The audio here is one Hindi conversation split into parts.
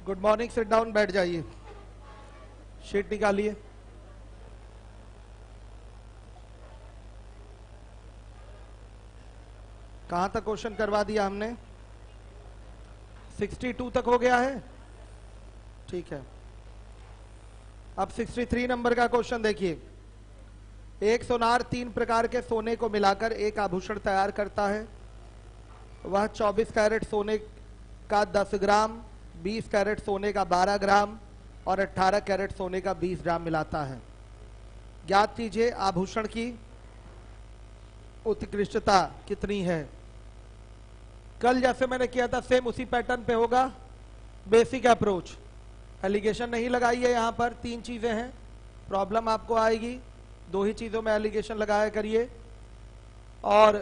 गुड मॉर्निंग, सिट डाउन, बैठ जाइए। शीट निकालिए। कहां तक क्वेश्चन करवा दिया हमने? 62 तक हो गया है, ठीक है। अब 63 नंबर का क्वेश्चन देखिए। एक सोनार 3 प्रकार के सोने को मिलाकर एक आभूषण तैयार करता है। वह 24 कैरेट सोने का 10 ग्राम, 20 कैरेट सोने का 12 ग्राम और 18 कैरेट सोने का 20 ग्राम मिलाता है। ज्ञात कीजिए आभूषण की उत्कृष्टता कितनी है। कल जैसे मैंने किया था सेम उसी पैटर्न पे होगा। बेसिक अप्रोच, एलिगेशन नहीं लगाई है। यहाँ पर 3 चीजें हैं, प्रॉब्लम आपको आएगी। 2 ही चीजों में एलिगेशन लगाया करिए। और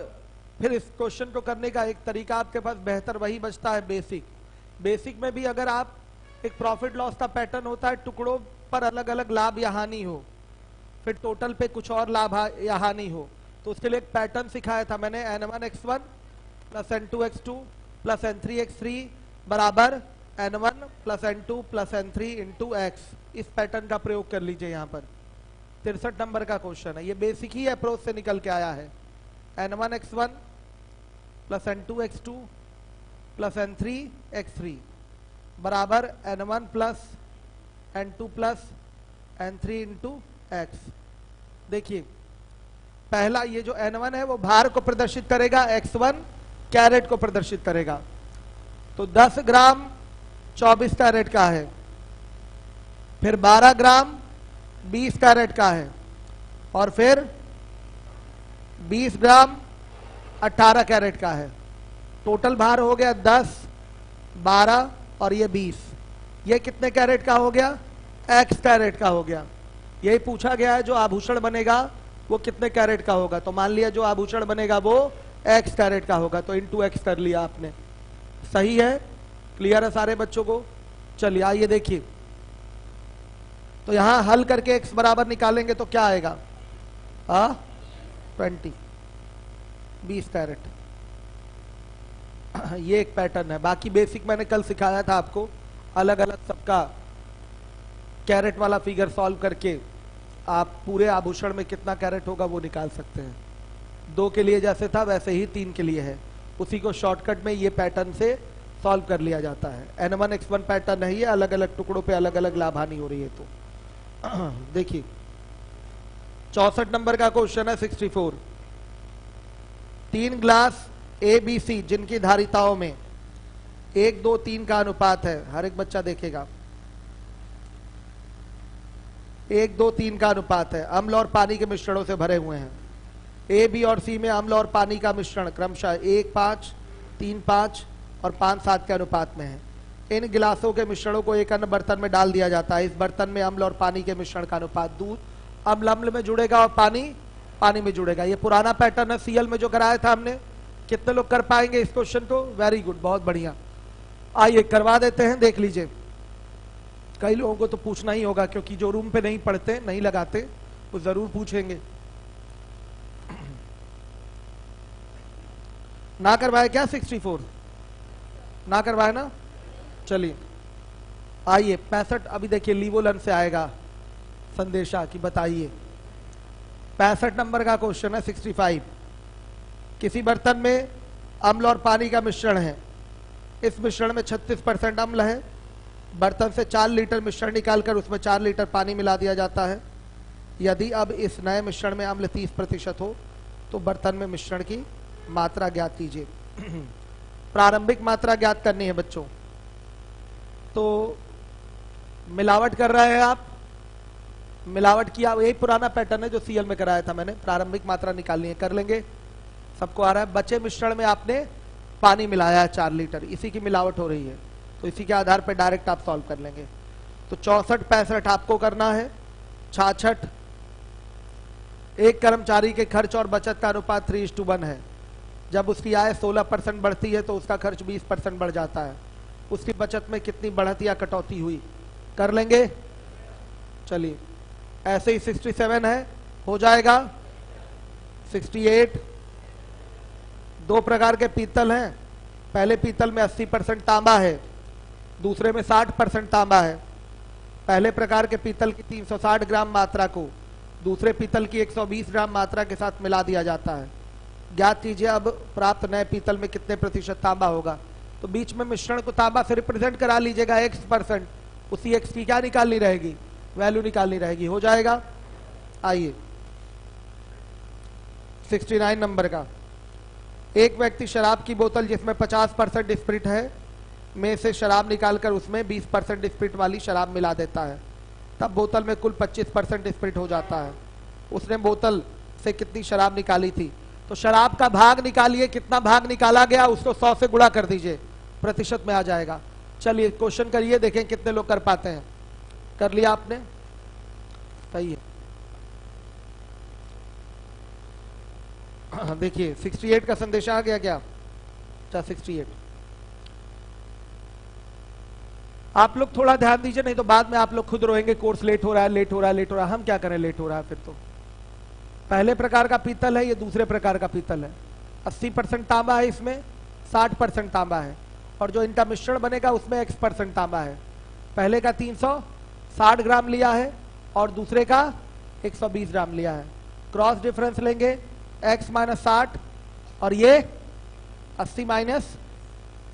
फिर इस क्वेश्चन को करने का एक तरीका आपके पास बेहतर वही बचता है, बेसिक। बेसिक में भी अगर आप एक प्रॉफिट लॉस का पैटर्न होता है, टुकड़ों पर अलग अलग लाभ या हानि हो, फिर टोटल पे कुछ और लाभ या हानि हो, तो उसके लिए एक पैटर्न सिखाया था मैंने। n1x1 plus n2x2 plus n3x3 बराबर n1 plus n2 plus n3 into x। इस पैटर्न का प्रयोग कर लीजिए। यहाँ पर 63 नंबर का क्वेश्चन है, ये बेसिक ही अप्रोच से निकल के आया है। n1x1 plus n2x2 plus n3x3 बराबर n1 plus n2 plus n3 into x। देखिए पहला ये जो n1 है वो भार को प्रदर्शित करेगा, x1 कैरेट को प्रदर्शित करेगा। तो 10 ग्राम 24 कैरेट का है, फिर 12 ग्राम 20 कैरेट का है, और फिर 20 ग्राम 18 कैरेट का है। टोटल भार हो गया 10, 12 और ये 20। ये कितने कैरेट का हो गया? x कैरेट का हो गया। यही पूछा गया है जो आभूषण बनेगा वो कितने कैरेट का होगा। तो मान लिया जो आभूषण बनेगा वो x कैरेट का होगा, तो इंटू x कर लिया आपने। सही है? क्लियर है सारे बच्चों को? चलिए आइए देखिए। तो यहां हल करके x बराबर निकालेंगे तो क्या आएगा? 20 कैरेट। ये एक पैटर्न है। बाकी बेसिक मैंने कल सिखाया था आपको, अलग अलग सबका कैरेट वाला फिगर सॉल्व करके आप पूरे आभूषण में कितना कैरेट होगा वो निकाल सकते हैं। 2 के लिए जैसे था वैसे ही 3 के लिए है। उसी को शॉर्टकट में ये पैटर्न से सॉल्व कर लिया जाता है। n1x1 पैटर्न है ये, अलग अलग टुकड़ों पे अलग अलग लाभ हानि हो रही है। तो देखिए 64 नंबर का क्वेश्चन है 64। 3 ग्लास ABC जिनकी धारिताओं में 1, 2, 3 का अनुपात है। हर एक बच्चा देखेगा, 1, 2, 3 का अनुपात है। अम्ल और पानी के मिश्रणों से भरे हुए हैं। A, B और C में अम्ल और पानी का मिश्रण क्रमशः 1, 5, 3, 5 और 5, 7 के अनुपात में है। इन गिलासों के मिश्रणों को एक अन्य बर्तन में डाल दिया जाता है। इस बर्तन में अम्ल और पानी के मिश्रण का अनुपात, दूध अम्ल अम्ल में जुड़ेगा और पानी पानी में जुड़ेगा। ये पुराना पैटर्न है Cl में जो कराया था हमने। कितने लोग कर पाएंगे इस क्वेश्चन को? वेरी गुड, बहुत बढ़िया। आइए करवा देते हैं, देख लीजिए। कई लोगों को तो पूछना ही होगा क्योंकि जो रूम पे नहीं पढ़ते, नहीं लगाते, वो जरूर पूछेंगे। ना करवाए क्या? 64 ना करवाए ना? चलिए आइए 65। अभी देखिए लीवोलन से आएगा संदेशा कि बताइए। 65 नंबर का क्वेश्चन है 65। किसी बर्तन में अम्ल और पानी का मिश्रण है। इस मिश्रण में 36% अम्ल है। बर्तन से 4 लीटर मिश्रण निकालकर उसमें 4 लीटर पानी मिला दिया जाता है। यदि अब इस नए मिश्रण में अम्ल 30% हो तो बर्तन में मिश्रण की मात्रा ज्ञात कीजिए। प्रारंभिक मात्रा ज्ञात करनी है बच्चों। तो मिलावट कर रहे हैं आप, मिलावट किया, यही पुराना पैटर्न है जो Cl में कराया था मैंने। प्रारंभिक मात्रा निकालनी है, कर लेंगे, सबको आ रहा है। बचे मिश्रण में आपने पानी मिलाया है 4 लीटर, इसी की मिलावट हो रही है, तो इसी के आधार पर डायरेक्ट आप सॉल्व कर लेंगे। तो 64, 65 आपको करना है। 66, एक कर्मचारी के खर्च और बचत का अनुपात 3:1 है। जब उसकी आय 16% बढ़ती है तो उसका खर्च 20% बढ़ जाता है। उसकी बचत में कितनी बढ़त या कटौती हुई? कर लेंगे। चलिए ऐसे ही 67 है, हो जाएगा। 68, 2 प्रकार के पीतल हैं। पहले पीतल में 80% तांबा है, दूसरे में 60% तांबा है। पहले प्रकार के पीतल की 360 ग्राम मात्रा को दूसरे पीतल की 120 ग्राम मात्रा के साथ मिला दिया जाता है। ज्ञात कीजिए अब प्राप्त नए पीतल में कितने प्रतिशत तांबा होगा। तो बीच में मिश्रण को तांबा से रिप्रेजेंट करा लीजिएगा x%, उसी x की क्या निकालनी रहेगी, वैल्यू निकालनी रहेगी। हो जाएगा। आइए 69 नंबर का, एक व्यक्ति शराब की बोतल जिसमें 50% स्प्रिट है में से शराब निकालकर उसमें 20% स्प्रिट वाली शराब मिला देता है, तब बोतल में कुल 25% स्प्रिट हो जाता है। उसने बोतल से कितनी शराब निकाली थी। तो शराब का भाग निकालिए, कितना भाग निकाला गया उसको 100 से गुणा कर दीजिए, प्रतिशत में आ जाएगा। चलिए क्वेश्चन करिए, देखें कितने लोग कर पाते हैं। कर लिया आपने, सही है। देखिए 68 का संदेश आ गया क्या। अच्छा 68, आप लोग थोड़ा ध्यान दीजिए, नहीं तो बाद में आप लोग खुद रोएंगे कोर्स लेट हो रहा है, लेट हो रहा है, लेट हो रहा है। हम क्या करें, लेट हो रहा है फिर तो। पहले प्रकार का पीतल है, ये दूसरे प्रकार का पीतल है। 80% तांबा है, इसमें 60% तांबा है, और जो इनका मिश्रण बनेगा उसमें x% तांबा है। पहले का 360 ग्राम लिया है और दूसरे का 120 ग्राम लिया है। क्रॉस डिफरेंस लेंगे, x माइनस 60 और ये 80 माइनस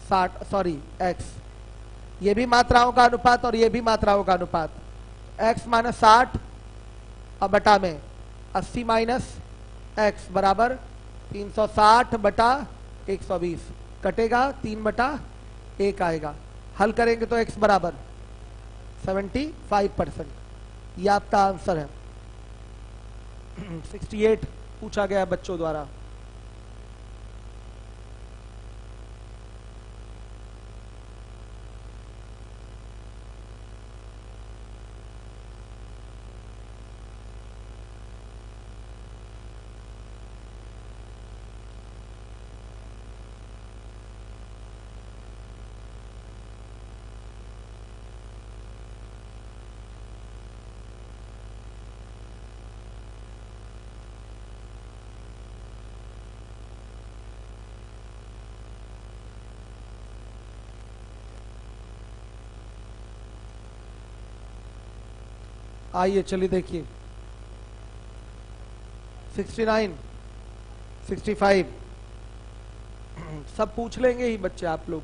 60, सॉरी x, ये भी मात्राओं का अनुपात और ये भी मात्राओं का अनुपात। x माइनस 60 और बटा में 80 माइनस x बराबर 360 बटा 120, कटेगा 3/1 आएगा। हल करेंगे तो x बराबर 75%, ये आपका आंसर है। 68 पूछा गया बच्चों द्वारा। आइए चलिए देखिए 69, 65 सब पूछ लेंगे ही बच्चे, आप लोग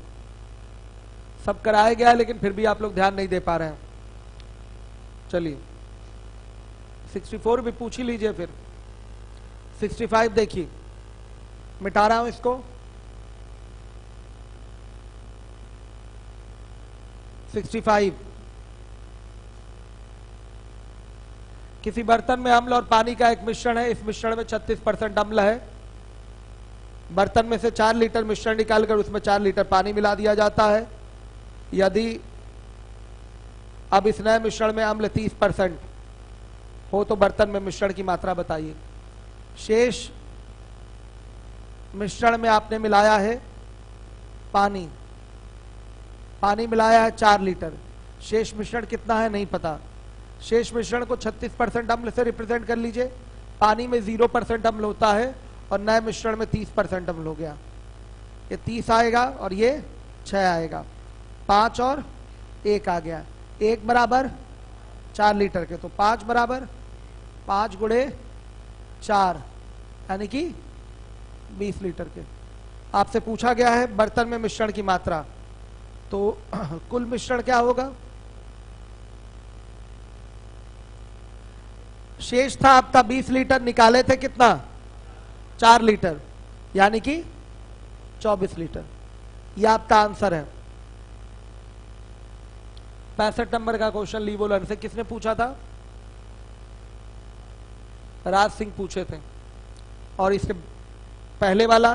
सब कराया गया, लेकिन फिर भी आप लोग ध्यान नहीं दे पा रहे हैं। चलिए 64 भी पूछ ही लीजिए फिर। 65 देखिए, मिटा रहा हूं इसको। 65, किसी बर्तन में अम्ल और पानी का एक मिश्रण है, इस मिश्रण में 36% अम्ल है। बर्तन में से 4 लीटर मिश्रण निकालकर उसमें 4 लीटर पानी मिला दिया जाता है। यदि अब इस नए मिश्रण में अम्ल 30% हो तो बर्तन में मिश्रण की मात्रा बताइए। शेष मिश्रण में आपने मिलाया है पानी, पानी मिलाया है 4 लीटर, शेष मिश्रण कितना है नहीं पता। शेष मिश्रण को 36% अम्ल से रिप्रेजेंट कर लीजिए। पानी में 0% अम्ल होता है और नए मिश्रण में 30% अम्ल हो गया। ये 30 आएगा और ये 6 आएगा, 5 और 1 आ गया। 1 बराबर 4 लीटर के, तो 5 बराबर 5 गुणे 4 यानी कि 20 लीटर के। आपसे पूछा गया है बर्तन में मिश्रण की मात्रा, तो कुल मिश्रण क्या होगा। शेष था आपका 20 लीटर, निकाले थे कितना 4 लीटर, यानी कि 24 लीटर। यह आपका आंसर है। 65 नंबर का क्वेश्चन लीवोलन से किसने पूछा था, राज सिंह पूछे थे। और इसके पहले वाला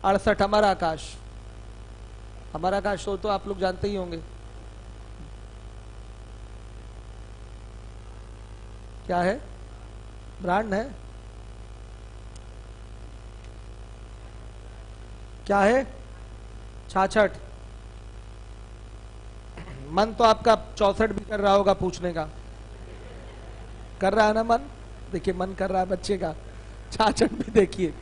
68 अमर आकाश। अमर आकाश तो आप लोग जानते ही होंगे, क्या है, ब्रांड है, क्या है, 66। मन तो आपका 64 भी कर रहा होगा पूछने का, कर रहा है ना मन, देखिए मन कर रहा है बच्चे का। 66 भी देखिए,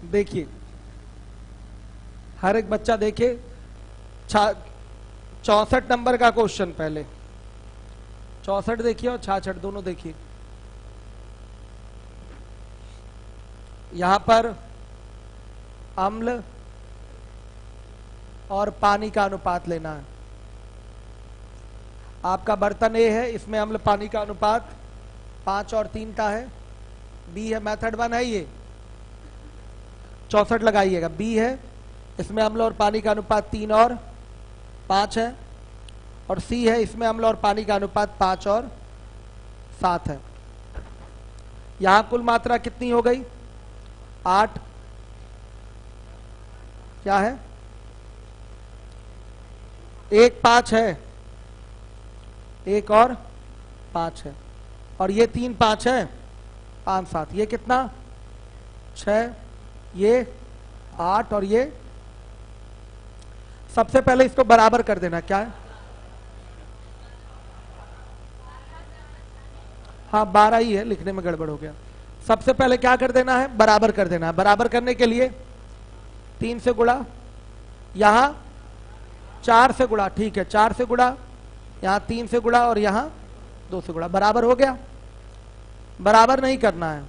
देखिए हर एक बच्चा देखे 64 नंबर का क्वेश्चन, पहले 64 देखिए और 66 दोनों देखिए। यहां पर अम्ल और पानी का अनुपात लेना है। आपका बर्तन ए है, इसमें अम्ल पानी का अनुपात 5 और 3 का है। बी है, मेथड 1 है ये, 64 लगाइएगा। बी है, इसमें अम्ल और पानी का अनुपात 3 और 5 है। और सी है, इसमें अम्ल और पानी का अनुपात 5 और 7 है। यहां कुल मात्रा कितनी हो गई? 8। क्या है? 1 5 है, 1 और 5 है, और ये 3 5 है, 5 7, ये कितना? 6, ये 8 और ये। सबसे पहले इसको बराबर कर देना। क्या है? हाँ 12 ही है, लिखने में गड़बड़ हो गया। सबसे पहले क्या कर देना है? बराबर कर देना है। बराबर करने के लिए 3 से गुणा, यहां 4 से गुणा, ठीक है 4 से गुणा, यहां 3 से गुणा और यहां 2 से गुणा। बराबर हो गया। बराबर नहीं करना है,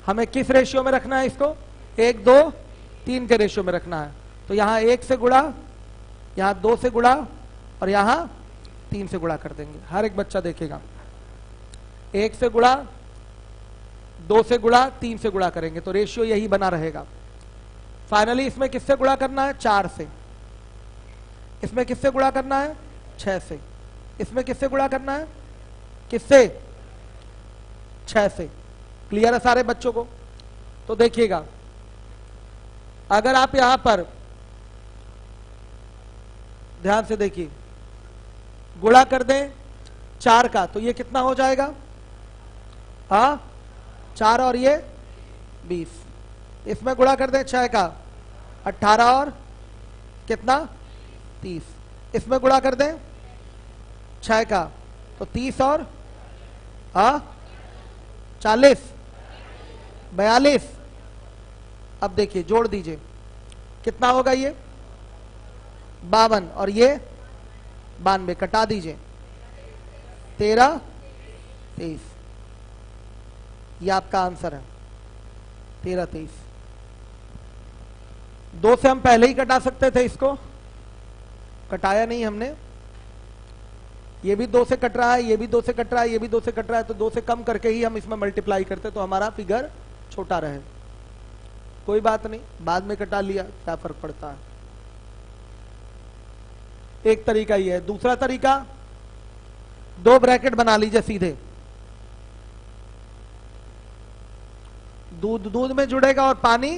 हमें किस रेशियो में रखना है इसको? 1 2 3 के रेशियो में रखना है। तो यहां 1 से गुणा, यहां 2 से गुणा और यहां 3 से गुणा कर देंगे। हर एक बच्चा देखेगा, 1 से गुणा, 2 से गुणा, 3 से गुणा करेंगे तो रेशियो यही बना रहेगा। फाइनली इसमें किससे गुणा करना है? 4 से। इसमें किससे गुणा करना है? 6 से। इसमें किससे गुणा करना है? किससे? 6 से। क्लियर है सारे बच्चों को? तो देखिएगा, अगर आप यहां पर ध्यान से देखिए, गुणा कर दें 4 का तो ये कितना हो जाएगा? हाँ 4 और ये 20। इसमें गुणा कर दें 6 का, 18 और कितना? 30। इसमें गुणा कर दें 6 का तो 30 और 40, 42। अब देखिए जोड़ दीजिए, कितना होगा ये? 52 और ये 92, कटा दीजिए 13 23। ये आपका आंसर है 13 23। 2 से हम पहले ही कटा सकते थे, इसको कटाया नहीं हमने। ये भी 2 से कट रहा है, ये भी 2 से कट रहा है, ये भी 2 से कट रहा है, तो 2 से कम करके ही हम इसमें मल्टीप्लाई करते तो हमारा फिगर छोटा रहे। कोई बात नहीं, बाद में कटा लिया, क्या फर्क पड़ता है। एक तरीका ये है। दूसरा तरीका, 2 ब्रैकेट बना लीजिए सीधे। दूध दूध में जुड़ेगा और पानी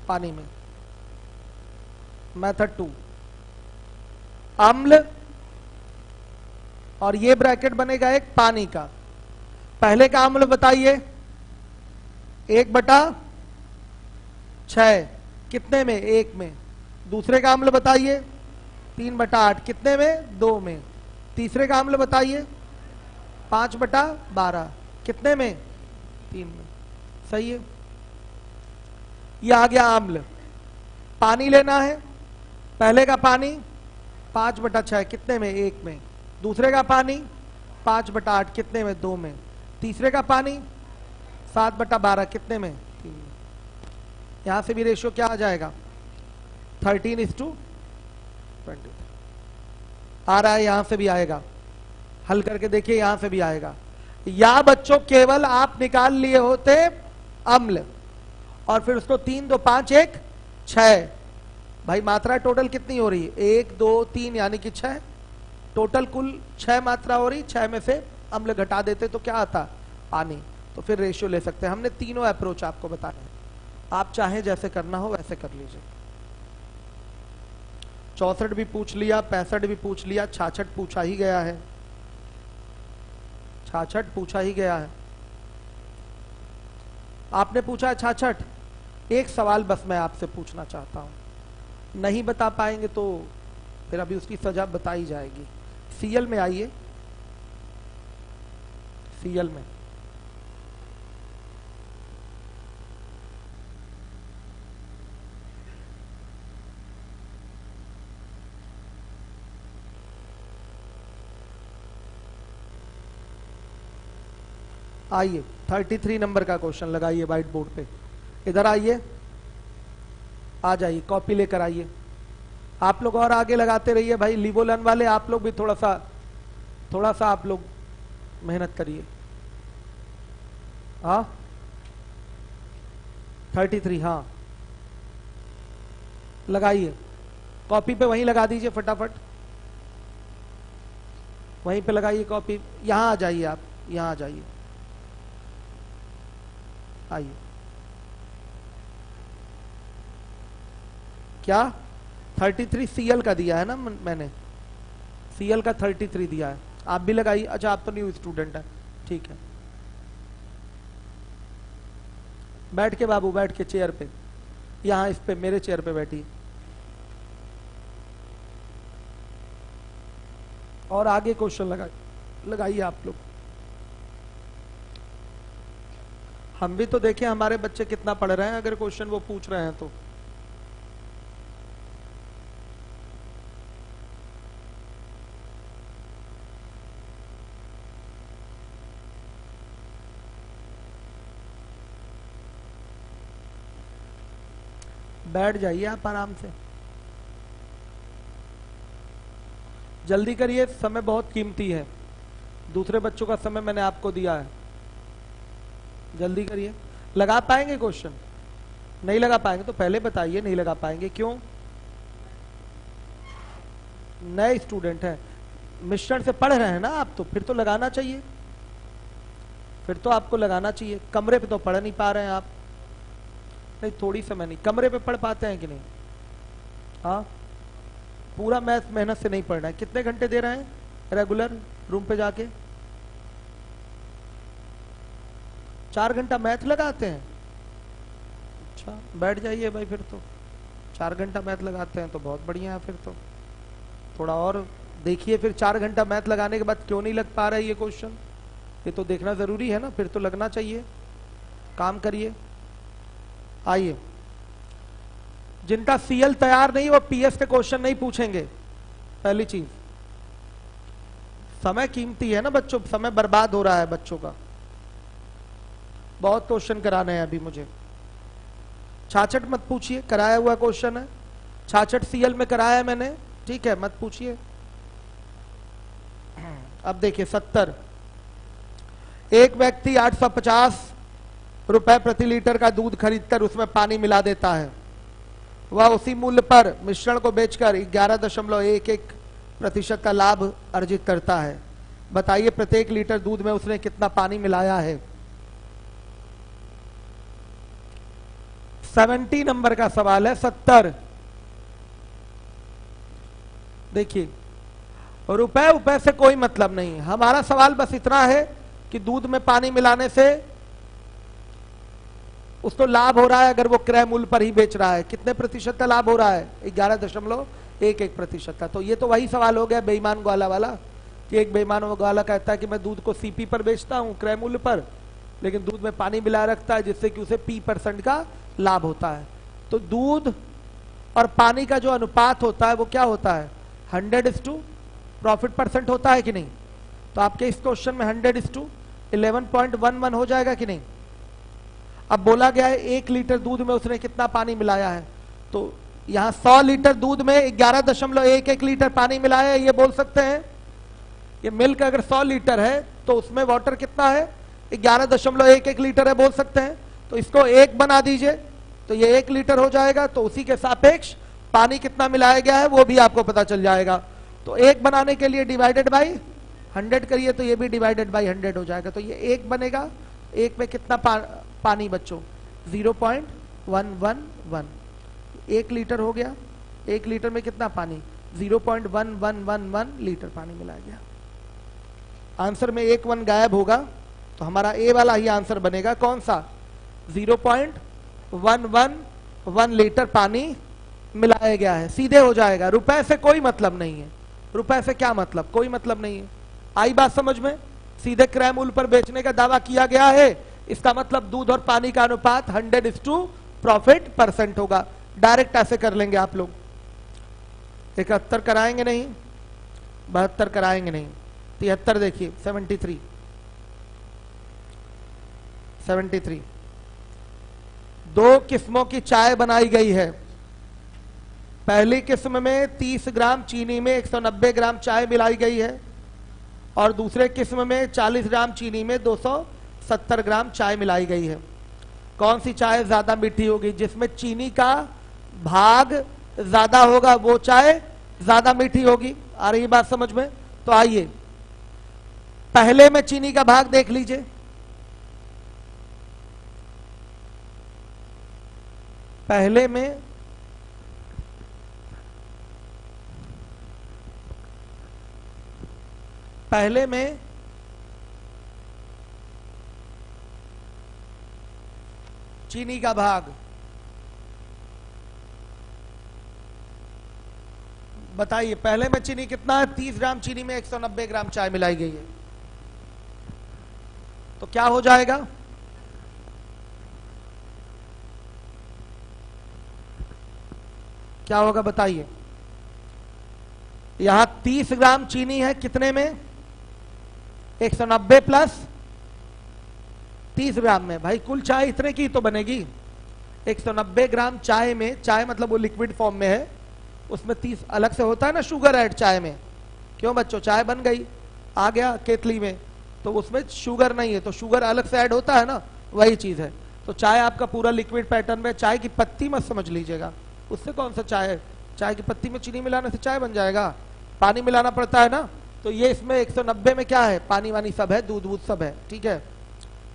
पानी में। मेथड 2, अम्ल और ये ब्रैकेट बनेगा एक पानी का। पहले का अम्ल बताइए, 1/6 कितने में? 1 में। दूसरे का अम्ल बताइए 3/8 कितने में? 2 में। तीसरे का अम्ल बताइए 5/12 कितने में? 3 में। सही है, ये आ गया अम्ल। पानी लेना है, पहले का पानी 5/6 कितने में? 1 में। दूसरे का पानी 5/8 कितने में? 2 में। तीसरे का पानी 7/12 कितने में? 3 में। यहां से भी रेशियो क्या आ जाएगा? 13:20 आ रहा है, यहां से भी आएगा। हल करके देखिए, यहां से भी आएगा। या बच्चों केवल आप निकाल लिए होते अम्ल और फिर उसको 3 2 5 1 6। भाई मात्रा टोटल कितनी हो रही है? 1 2 3 यानी कि 6। टोटल कुल 6 मात्रा हो रही, 6 में से अम्ल घटा देते तो क्या आता? पानी। तो फिर रेशियो ले सकते हैं। हमने तीनों अप्रोच आपको बताने हैं, आप चाहें जैसे करना हो वैसे कर लीजिए। 64 भी पूछ लिया, 65 भी पूछ लिया, 66 पूछा ही गया है। 66 पूछा ही गया है। आपने पूछा है 66। एक सवाल बस मैं आपसे पूछना चाहता हूं, नहीं बता पाएंगे तो फिर अभी उसकी सजा बताई जाएगी। सीएल में आइए, सीएल में आइए 33 नंबर का क्वेश्चन लगाइए व्हाइट बोर्ड पे। इधर आइए, आ जाइए, कॉपी लेकर आइए। आप लोग और आगे लगाते रहिए भाई, लिवोलन वाले आप लोग भी थोड़ा सा आप लोग मेहनत करिए। हाँ 33, हाँ लगाइए, कॉपी पे वहीं लगा दीजिए फटाफट, वहीं पे लगाइए कॉपी। यहां आ जाइए, आप यहां आ जाइए, आइए। क्या 33 सीएल का दिया है ना मैंने, सीएल का 33 दिया है, आप भी लगाइए। अच्छा आप तो न्यू स्टूडेंट है, ठीक है। बैठ के बाबू, बैठ के चेयर पे, यहां इस पे मेरे चेयर पे बैठिए। और आगे क्वेश्चन लगाइए आप लोग। हम भी तो देखें हमारे बच्चे कितना पढ़ रहे हैं, अगर क्वेश्चन वो पूछ रहे हैं तो। बैठ जाइए आप आराम से, जल्दी करिए, समय बहुत कीमती है। दूसरे बच्चों का समय मैंने आपको दिया है, जल्दी करिए। लगा पाएंगे क्वेश्चन? नहीं लगा पाएंगे तो पहले बताइए, नहीं लगा पाएंगे क्यों? नए स्टूडेंट हैं, मिश्रण से पढ़ रहे हैं ना आप, तो फिर तो लगाना चाहिए, फिर तो आपको लगाना चाहिए। कमरे पे तो पढ़ नहीं पा रहे हैं आप। नहीं थोड़ी समय नहीं, कमरे पे पढ़ पाते हैं कि नहीं? हाँ पूरा मैथ मेहनत से नहीं पढ़ना है। कितने घंटे दे रहे हैं रेगुलर रूम पे जाके? 4 घंटा मैथ लगाते हैं? अच्छा बैठ जाइए भाई, फिर तो 4 घंटा मैथ लगाते हैं तो बहुत बढ़िया है। फिर तो थोड़ा और देखिए, फिर 4 घंटा मैथ लगाने के बाद क्यों नहीं लग पा रहा है ये क्वेश्चन, ये तो देखना जरूरी है ना, फिर तो लगना चाहिए। काम करिए, आइए। जिनका सीएल तैयार नहीं वो पीएस के क्वेश्चन नहीं पूछेंगे। पहली चीज, समय कीमती है ना बच्चों, समय बर्बाद हो रहा है बच्चों का। बहुत क्वेश्चन कराने हैं अभी मुझे। छाछट मत पूछिए, कराया हुआ क्वेश्चन है, छाछट सीएल में कराया है मैंने, ठीक है, मत पूछिए। अब देखिए 70, एक व्यक्ति 850 रुपए प्रति लीटर का दूध खरीदकर उसमें पानी मिला देता है। वह उसी मूल्य पर मिश्रण को बेचकर 11.11% का लाभ अर्जित करता है। बताइए प्रत्येक लीटर दूध में उसने कितना पानी मिलाया है? 70 नंबर का सवाल है। 70 देखिए, रुपए रुपए से कोई मतलब नहीं, हमारा सवाल बस इतना है कि दूध में पानी मिलाने से उसको लाभ हो रहा है, अगर वो क्रय मूल्य पर ही बेच रहा है। कितने प्रतिशत का लाभ हो रहा है? 11.11% का। तो ये तो वही सवाल हो गया बेईमान ग्वाला वाला, कि एक बेईमान ग्वाला कहता है कि मैं दूध को सीपी पर बेचता हूं क्रय मूल्य पर, लेकिन दूध में पानी मिला रखता है जिससे कि उसे P% का लाभ होता है। तो दूध और पानी का जो अनुपात होता है वो क्या होता है? 100:, प्रॉफिट परसेंट होता है कि नहीं? तो आपके इस क्वेश्चन में 100:11.11 हो जाएगा कि नहीं? अब बोला गया है 1 लीटर दूध में उसने कितना पानी मिलाया है, तो यहां 100 लीटर दूध में 11.11 लीटर पानी मिलाया है, ये बोल सकते हैं। ये मिल्क अगर 100 लीटर है तो उसमें वाटर कितना है? 11.11 लीटर है, बोल सकते हैं। तो इसको 1 बना दीजिए तो ये 1 लीटर हो जाएगा, तो उसी के सापेक्ष पानी कितना मिलाया गया है वो भी आपको पता चल जाएगा। तो 1 बनाने के लिए डिवाइडेड बाई 100 करिए तो ये भी डिवाइडेड बाई 100 हो जाएगा, तो ये 1 बनेगा। 1 में कितना पानी बच्चों? 0.111, 1 लीटर हो गया। 1 लीटर में कितना पानी? 0.1111 लीटर पानी मिलाया गया। आंसर में 1 1 गायब होगा तो हमारा ए वाला ही आंसर बनेगा। कौन सा? 0.111 लीटर पानी मिलाया गया है, सीधे हो जाएगा। रुपए से कोई मतलब नहीं है, रुपए से क्या मतलब? कोई मतलब नहीं है। आई बात समझ में? सीधे क्रय मूल्य पर बेचने का दावा किया गया है, इसका मतलब दूध और पानी का अनुपात 100:, प्रॉफिट परसेंट होगा। डायरेक्ट ऐसे कर लेंगे आप लोग। 71 कराएंगे नहीं, 72 कराएंगे नहीं, 73 देखिए 73, 73। दो किस्मों की चाय बनाई गई है। पहली किस्म में 30 ग्राम चीनी में 190 ग्राम चाय मिलाई गई है और दूसरे किस्म में 40 ग्राम चीनी में 270 ग्राम चाय मिलाई गई है। कौन सी चाय ज्यादा मीठी होगी? जिसमें चीनी का भाग ज्यादा होगा वो चाय ज्यादा मीठी होगी। आ रही बात समझ में? तो आइए पहले में चीनी का भाग देख लीजिए। पहले में चीनी का भाग बताइए। पहले में चीनी कितना है? 30 ग्राम चीनी में 190 ग्राम चाय मिलाई गई है, तो क्या हो जाएगा? क्या होगा बताइए। यहां 30 ग्राम चीनी है, कितने में? 190 प्लस 30 ग्राम में। भाई कुल चाय इतने की तो बनेगी। 190 ग्राम चाय में, चाय मतलब वो लिक्विड फॉर्म में है, उसमें 30 अलग से होता है ना शुगर ऐड चाय में। क्यों बच्चों? चाय बन गई, आ गया केतली में, तो उसमें शुगर नहीं है, तो शुगर अलग से ऐड होता है ना, वही चीज है। तो चाय आपका पूरा लिक्विड पैटर्न में। चाय की पत्ती मत समझ लीजिएगा, उससे कौन सा चाय है? चाय की पत्ती में चीनी मिलाने से चाय बन जाएगा? पानी मिलाना पड़ता है ना। तो ये इसमें 190 में क्या है? पानी वानी सब है, दूध वूध सब है, ठीक है।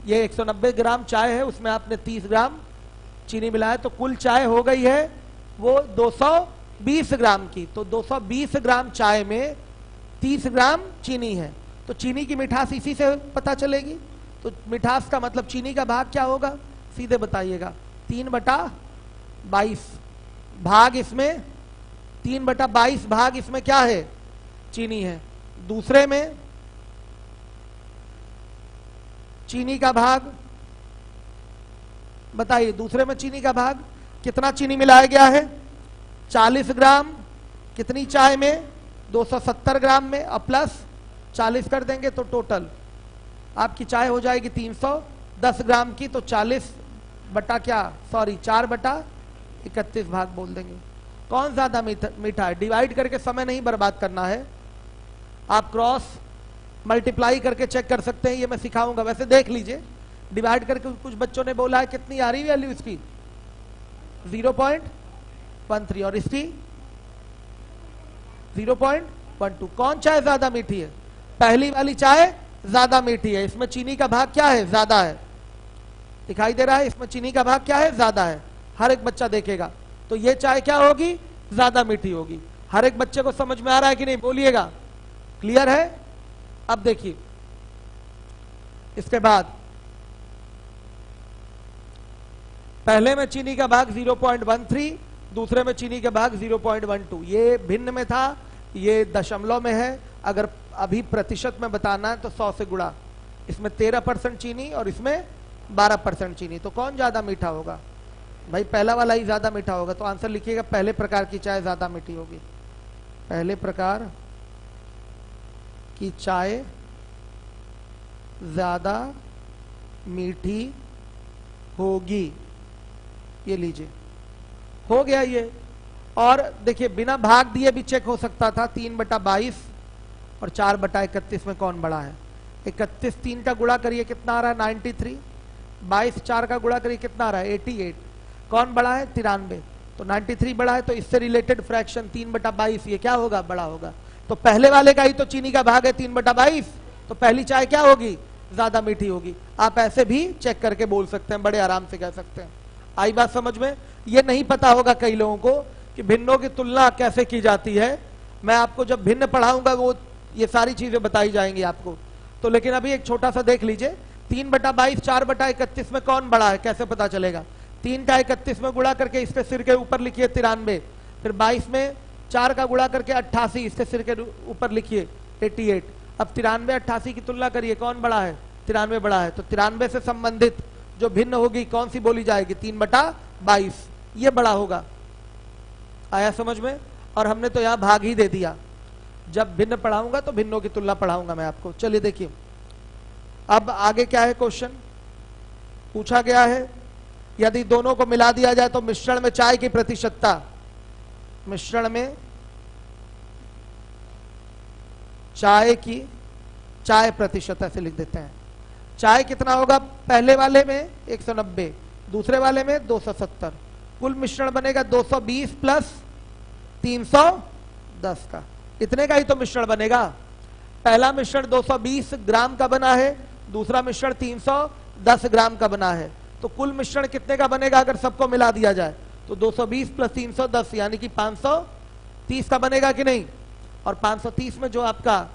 ये 190 ग्राम चाय है, उसमें आपने 30 ग्राम चीनी मिलाया, तो कुल चाय हो गई है वो 220 ग्राम की। तो 220 ग्राम चाय में 30 ग्राम चीनी है, तो चीनी की मिठास इसी से पता चलेगी। तो मिठास का मतलब चीनी का भाग क्या होगा? सीधे बताइएगा। 3/22 भाग इसमें 3/22 भाग इसमें क्या है? चीनी है। दूसरे में चीनी का भाग बताइए। दूसरे में चीनी का भाग कितना चीनी मिलाया गया है? 40 ग्राम। कितनी चाय में? 270 ग्राम में। अब प्लस 40 कर देंगे तो टोटल आपकी चाय हो जाएगी 310 ग्राम की। तो 40 बटा क्या, सॉरी 4/31 भाग बोल देंगे। कौन ज्यादा मीठा है? डिवाइड करके समय नहीं बर्बाद करना है, आप क्रॉस मल्टीप्लाई करके चेक कर सकते हैं, ये मैं सिखाऊंगा। वैसे देख लीजिए, डिवाइड करके कुछ बच्चों ने बोला है, कितनी आ रही वैल्यू इसकी? 0.13 और इसकी 0.12। कौन चाय ज्यादा मीठी है? पहली वाली चाय ज्यादा मीठी है, इसमें चीनी का भाग क्या है? ज्यादा है। दिखाई दे रहा है? इसमें चीनी का भाग क्या है? ज्यादा है। हर एक बच्चा देखेगा तो ये चाय क्या होगी? ज्यादा मीठी होगी। हर एक बच्चे को समझ में आ रहा है कि नहीं? बोलिएगा। क्लियर है? अब देखिए इसके बाद पहले में चीनी का भाग 0.13, दूसरे में चीनी का भाग 0.12। ये भिन्न में था, ये दशमलव में है। अगर अभी प्रतिशत में बताना है तो 100 से गुणा। इसमें 13% चीनी और इसमें 12% चीनी। तो कौन ज्यादा मीठा होगा? भाई पहला वाला ही ज्यादा मीठा होगा। तो आंसर लिखिएगा, पहले प्रकार की चाय ज्यादा मीठी होगी। पहले प्रकार की चाय ज्यादा मीठी होगी। ये लीजिए, हो गया ये। और देखिए बिना भाग दिए भी चेक हो सकता था। 3/22 और 4/31 में कौन बड़ा है? 31 3 का गुणा करिए, कितना आ रहा है? 93। 22 4 का गुणा करिए, कितना आ रहा है? 88। कौन बड़ा है? 93। तो 93 बड़ा है, तो इससे रिलेटेड फ्रैक्शन 3/22 ये क्या होगा? बड़ा होगा। तो पहले वाले का ही तो चीनी का भाग है 3/22, तो पहली चाय क्या होगी? ज्यादा मीठी होगी। आप ऐसे भी चेक करके बोल सकते हैं, बड़े आराम से कह सकते हैं। आई बात समझ में? ये नहीं पता होगा कई लोगों को कि भिन्नों की तुलना कैसे की जाती है। मैं आपको जब भिन्न पढ़ाऊंगा वो ये सारी चीजें बताई जाएंगी आपको। तो लेकिन अभी एक छोटा सा देख लीजिए, 3/22 4/31 में कौन बड़ा है? कैसे पता चलेगा? 3 का 31 में गुणा करके इसके सिर के ऊपर लिखिए 93, फिर 22 में 4 का गुणा करके 88, इसके सिर के ऊपर लिखिए 88। अब 93 88 की तुलना करिए, कौन बड़ा है? 93 बड़ा है। तो 93 से संबंधित जो भिन्न होगी कौन सी बोली जाएगी? 3/22, ये बड़ा होगा। आया समझ में? और हमने तो यहां भाग ही दे दिया। जब भिन्न पढ़ाऊंगा तो भिन्नों की तुलना पढ़ाऊंगा मैं आपको। चलिए देखिए अब आगे क्या है क्वेश्चन। पूछा गया है यदि दोनों को मिला दिया जाए तो मिश्रण में चाय की प्रतिशतता, मिश्रण में चाय प्रतिशत ऐसे लिख देते हैं। चाय कितना होगा, पहले वाले में 190, दूसरे वाले में 270, कुल मिश्रण बनेगा 220 प्लस 310 का, इतने का ही तो मिश्रण बनेगा। पहला मिश्रण 220 ग्राम का बना है, दूसरा मिश्रण 310 ग्राम का बना है, तो कुल मिश्रण कितने का बनेगा अगर सबको मिला दिया जाए तो 220 प्लस 310 यानी कि 530 का बनेगा कि नहीं। और 530 में जो आपका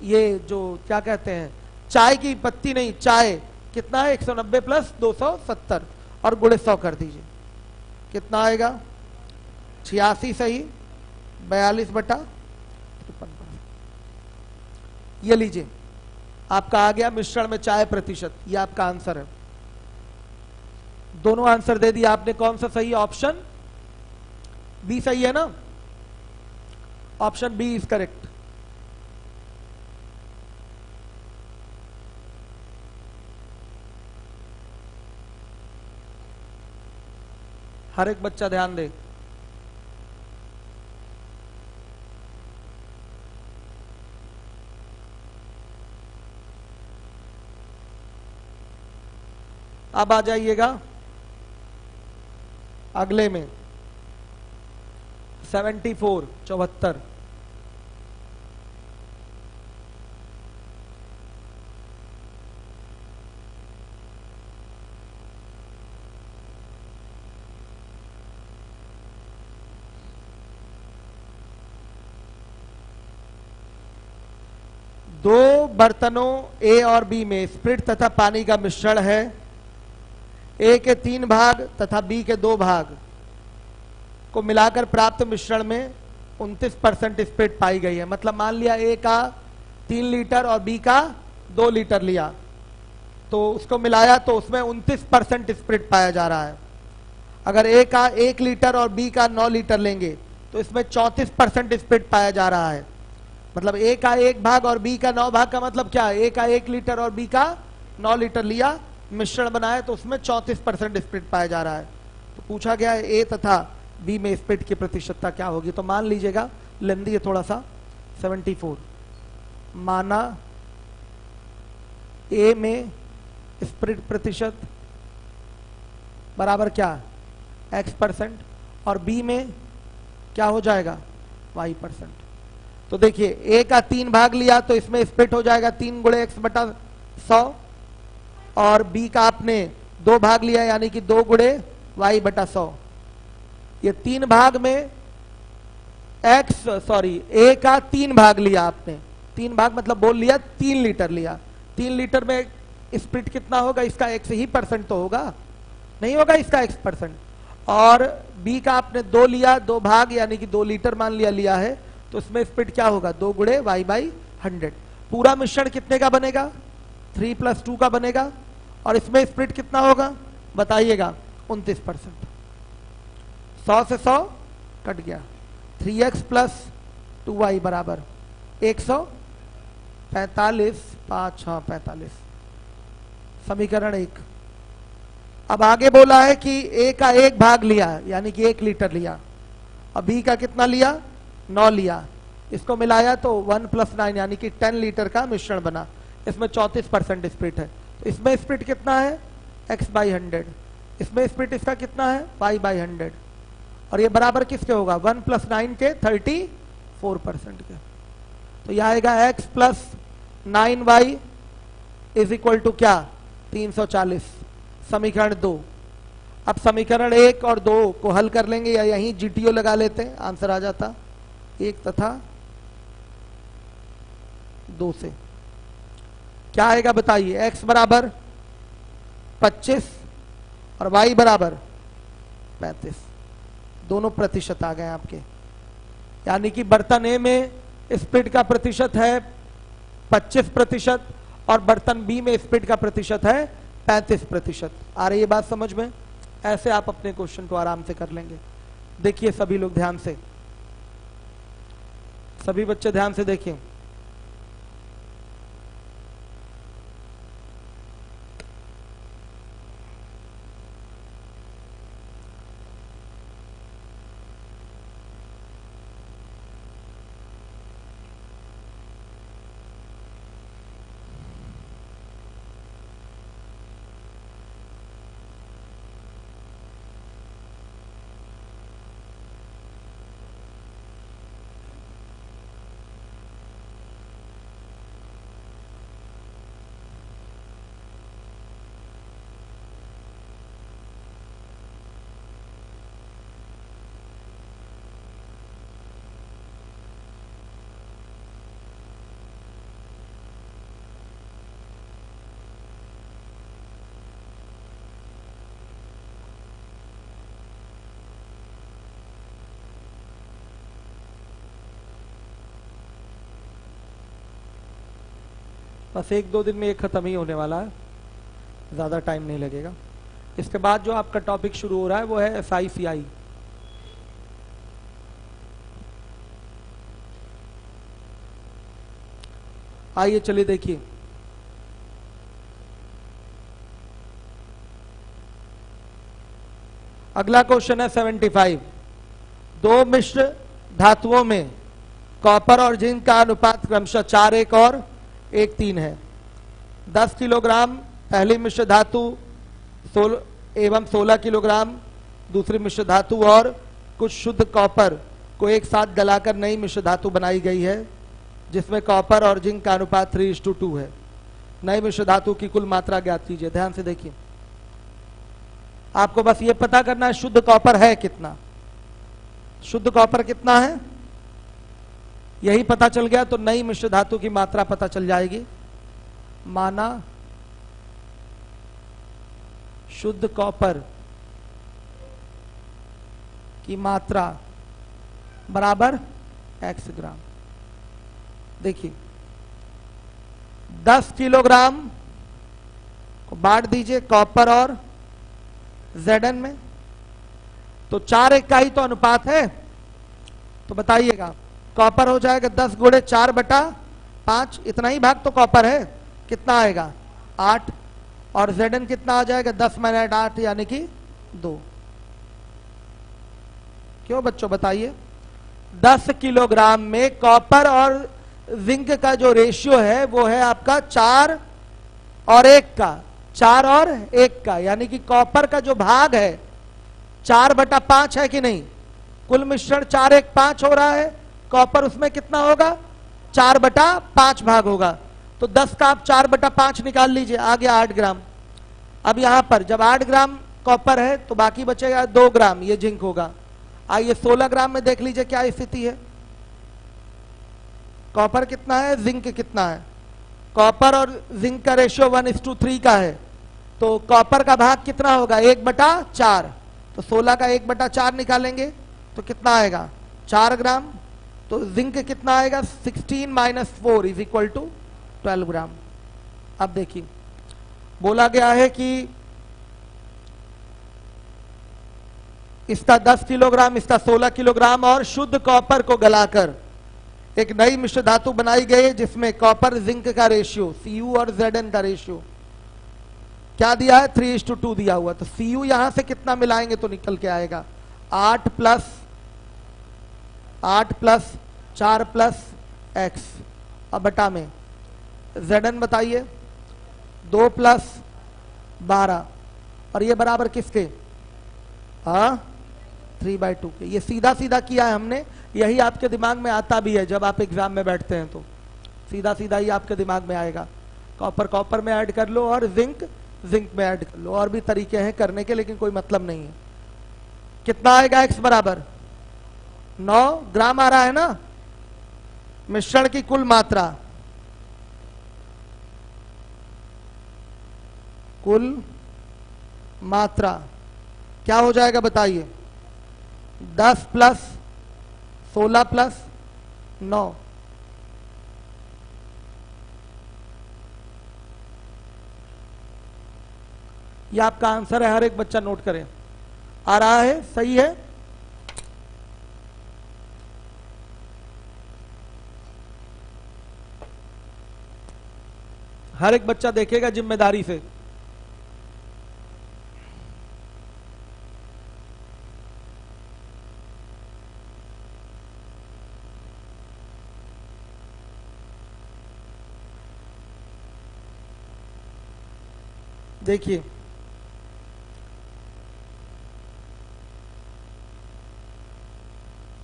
ये जो क्या कहते हैं चाय की पत्ती नहीं, चाय कितना है 190 प्लस 270 और गुणे 100 कर दीजिए, कितना आएगा 86 सही 42/53। ये लीजिए आपका आ गया मिश्रण में चाय प्रतिशत, ये आपका आंसर है। दोनों आंसर दे दिया आपने, कौन सा सही, ऑप्शन बी सही है ना, ऑप्शन बी इज करेक्ट। हर एक बच्चा ध्यान दे। अब आ जाइएगा अगले में 74 दो बर्तनों ए और बी में स्प्रिट तथा पानी का मिश्रण है। ए के 3 भाग तथा बी के 2 भाग को मिलाकर प्राप्त मिश्रण में 29% स्प्रिट पाई गई है। मतलब मान लिया ए का 3 लीटर और बी का 2 लीटर लिया, तो उसको मिलाया तो उसमें 29% स्प्रिट पाया जा रहा है। अगर ए का 1 लीटर और बी का 9 लीटर लेंगे तो इसमें 34% स्प्रिट पाया जा रहा है। मतलब ए का 1 भाग और बी का 9 भाग का मतलब क्या है, ए का 1 लीटर और बी का 9 लीटर लिया, मिश्रण बनाया तो उसमें 34% स्प्रिट पाया जा रहा है। तो पूछा गया है ए तथा बी में स्प्रिट की प्रतिशतता क्या होगी। तो मान लीजिएगा, लेंदी है थोड़ा सा, 74 माना ए में स्प्रिट प्रतिशत बराबर क्या x% और बी में क्या हो जाएगा y%। तो देखिए ए का 3 भाग लिया तो इसमें स्प्लिट हो जाएगा 3 गुणे x/100 और बी का आपने 2 भाग लिया यानी कि 2 गुणे y/100। ये 3 भाग में ए का 3 भाग लिया आपने, 3 भाग मतलब बोल लिया 3 लीटर लिया, 3 लीटर में स्प्लिट कितना होगा, इसका x ही % तो होगा, नहीं होगा इसका x%। और बी का आपने 2 लिया, 2 भाग यानी कि 2 लीटर मान लिया है, तो इसमें स्प्लिट क्या होगा 2 गुणे y/100। पूरा मिश्रण कितने का बनेगा 3 + 2 का बनेगा और इसमें स्प्लिट कितना होगा बताइएगा 29%। 100 से 100 कट गया, 3x + 2y बराबर 145, 5 हाँ 45, समीकरण 1। अब आगे बोला है कि ए का 1 भाग लिया यानी कि 1 लीटर लिया और बी का कितना लिया 9 लिया, इसको मिलाया तो 1 + 9 यानी कि 10 लीटर का मिश्रण बना। इसमें 34% स्प्लिट है, तो इसमें स्प्लिट कितना है x/100, इसमें स्प्लिट इसका कितना है y/100 और ये बराबर किसके होगा 1 + 9 के 34% के। तो यह आएगा x + 9y = क्या 340, समीकरण 2। अब समीकरण 1 और 2 को हल कर लेंगे या यहीं GTO लगा लेते हैं, आंसर आ जाता 1 तथा 2 से। क्या आएगा बताइए, x बराबर 25 और y बराबर 35, दोनों प्रतिशत आ गए आपके। यानी कि बर्तन ए में स्प्लिट का प्रतिशत है 25% और बर्तन बी में स्प्लिट का प्रतिशत है 35%। आ रही है बात समझ में? ऐसे आप अपने क्वेश्चन को आराम से कर लेंगे। देखिए सभी लोग ध्यान से, सभी बच्चे ध्यान से देखिए। बस 1-2 दिन में ये खत्म ही होने वाला है, ज़्यादा टाइम नहीं लगेगा। इसके बाद जो आपका टॉपिक शुरू हो रहा है वो है SICI। आइए चलिए देखिए, अगला क्वेश्चन है 75। दो मिश्र धातुओं में कॉपर और जिंक का अनुपात क्रमशः 4:1 और 1:3 है। 10 किलोग्राम पहली मिश्र धातु एवं 16 किलोग्राम दूसरी मिश्र धातु और कुछ शुद्ध कॉपर को एक साथ गलाकर नई मिश्र धातु बनाई गई है, जिसमें कॉपर और जिंक का अनुपात 3:2 है। नई मिश्र धातु की कुल मात्रा ज्ञात कीजिए। ध्यान से देखिए, आपको बस ये पता करना है शुद्ध कॉपर है कितना, शुद्ध कॉपर कितना है यही पता चल गया तो नई मिश्र धातु की मात्रा पता चल जाएगी। माना शुद्ध कॉपर की मात्रा बराबर x ग्राम। देखिए 10 किलोग्राम को बांट दीजिए कॉपर और Zn में, तो 4:1 का ही तो अनुपात है। तो बताइएगा कॉपर हो जाएगा 10 गुणे 4/5, इतना ही भाग तो कॉपर है, कितना आएगा 8, और Zn कितना आ जाएगा 10 - 8 यानी कि 2। क्यों बच्चों बताइए, 10 किलोग्राम में कॉपर और जिंक का जो रेशियो है वो है आपका 4 और 1 का, 4 और 1 का, यानी कि कॉपर का जो भाग है 4/5 है कि नहीं। कुल मिश्रण 4:1 हो रहा है, कॉपर उसमें कितना होगा 4/5 भाग होगा। तो 10 का आप 4/5 निकाल लीजिए, आ गया 8 ग्राम। अब यहां पर जब 8 ग्राम कॉपर है तो बाकी बचेगा 2 ग्राम, ये जिंक होगा। आइए 16 ग्राम में देख लीजिए क्या स्थिति है। कॉपर कितना है, जिंक कितना है। कॉपर और जिंक का रेशियो 1:3 का है, तो कॉपर का भाग कितना होगा 1/4, तो 16 का 1/4 निकालेंगे तो कितना आएगा 4 ग्राम। तो जिंक कितना आएगा 16 - 4 = 12 ग्राम। अब देखिए बोला गया है कि इसका 10 किलोग्राम, इसका 16 किलोग्राम और शुद्ध कॉपर को गलाकर एक नई मिश्र धातु बनाई गई है, जिसमें कॉपर जिंक का रेशियो Cu और Zn का रेशियो क्या दिया है 3:2 दिया हुआ। तो Cu यहां से कितना मिलाएंगे तो निकल के आएगा 8 + 4 + x, अब बटा में Zn बताइए 2 + 12, और ये बराबर किसके 3/2 के। ये सीधा सीधा किया है हमने, यही आपके दिमाग में आता भी है जब आप एग्जाम में बैठते हैं, तो सीधा सीधा ही आपके दिमाग में आएगा। कॉपर कॉपर में ऐड कर लो और जिंक जिंक में ऐड कर लो, और भी तरीके हैं करने के, लेकिन कोई मतलब नहीं है। कितना आएगा x बराबर 9 ग्राम आ रहा है ना। मिश्रण की कुल मात्रा, कुल मात्रा क्या हो जाएगा बताइए 10 + 16 + 9, ये आपका आंसर है। हर एक बच्चा नोट करें, आ रहा है, सही है। हर एक बच्चा देखेगा जिम्मेदारी से। देखिए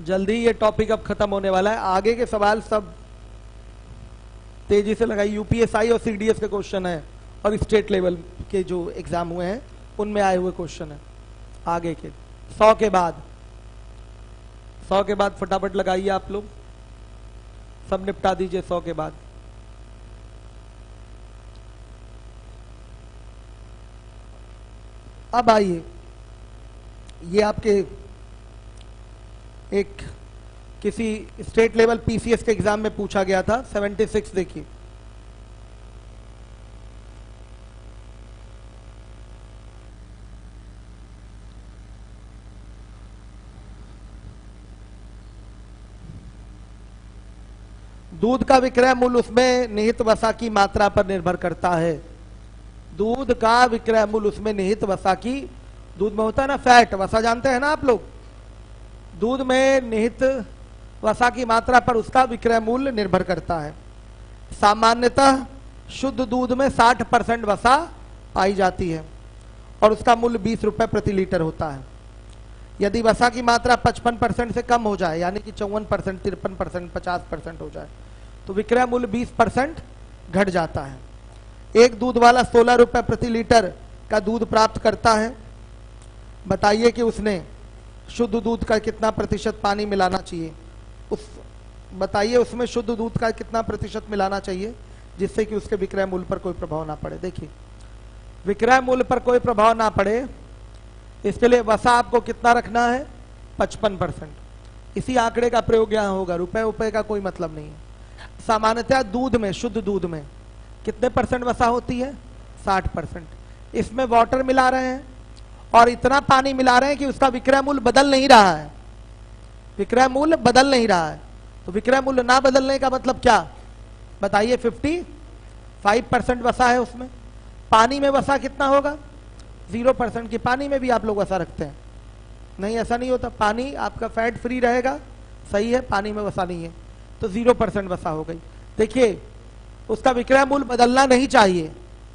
जल्दी ये टॉपिक अब खत्म होने वाला है। आगे के सवाल सब तेजी से लगाई, यूपीएसआई और सीडीएस के क्वेश्चन है, और स्टेट लेवल के जो एग्जाम हुए हैं उनमें आए हुए क्वेश्चन है आगे के 100 के बाद। 100 के बाद फटाफट लगाइए आप लोग, सब निपटा दीजिए 100 के बाद। अब आइए, ये आपके एक किसी स्टेट लेवल पीसीएस के एग्जाम में पूछा गया था 76। देखिए दूध का विक्रय मूल्य उसमें निहित वसा की मात्रा पर निर्भर करता है। दूध का विक्रय मूल्य उसमें निहित वसा की, दूध में होता है ना फैट, वसा जानते हैं ना आप लोग, दूध में निहित वसा की मात्रा पर उसका विक्रय मूल्य निर्भर करता है। सामान्यतः शुद्ध दूध में 60% वसा पाई जाती है और उसका मूल्य 20 रुपए प्रति लीटर होता है। यदि वसा की मात्रा 55% से कम हो जाए, यानी कि 54%, 53%, 50% हो जाए, तो विक्रय मूल्य 20% घट जाता है। एक दूध वाला 16 रुपए प्रति लीटर का दूध प्राप्त करता है। बताइए कि उसने शुद्ध दूध का कितना प्रतिशत पानी मिलाना चाहिए, बताइए उसमें शुद्ध दूध का कितना प्रतिशत मिलाना चाहिए जिससे कि उसके विक्रय मूल्य पर कोई प्रभाव ना पड़े। देखिए, विक्रय मूल्य पर कोई प्रभाव ना पड़े, इसके लिए वसा आपको कितना रखना है, 55%। इसी आंकड़े का प्रयोग यहाँ होगा, रुपए रुपए का कोई मतलब नहीं है। सामान्यतः दूध में, शुद्ध दूध में कितने % वसा होती है, 60%। इसमें वाटर मिला रहे हैं और इतना पानी मिला रहे हैं कि उसका विक्रय मूल्य बदल नहीं रहा है, विक्रय मूल्य बदल नहीं रहा है। तो विक्रय मूल्य ना बदलने का मतलब क्या, बताइए, 55% वसा है उसमें। पानी में वसा कितना होगा, 0% की पानी में भी आप लोग वसा रखते हैं, नहीं ऐसा नहीं होता, पानी आपका फैट फ्री रहेगा, सही है, पानी में वसा नहीं है, तो 0% वसा हो गई। देखिए, उसका विक्रय मूल्य बदलना नहीं चाहिए,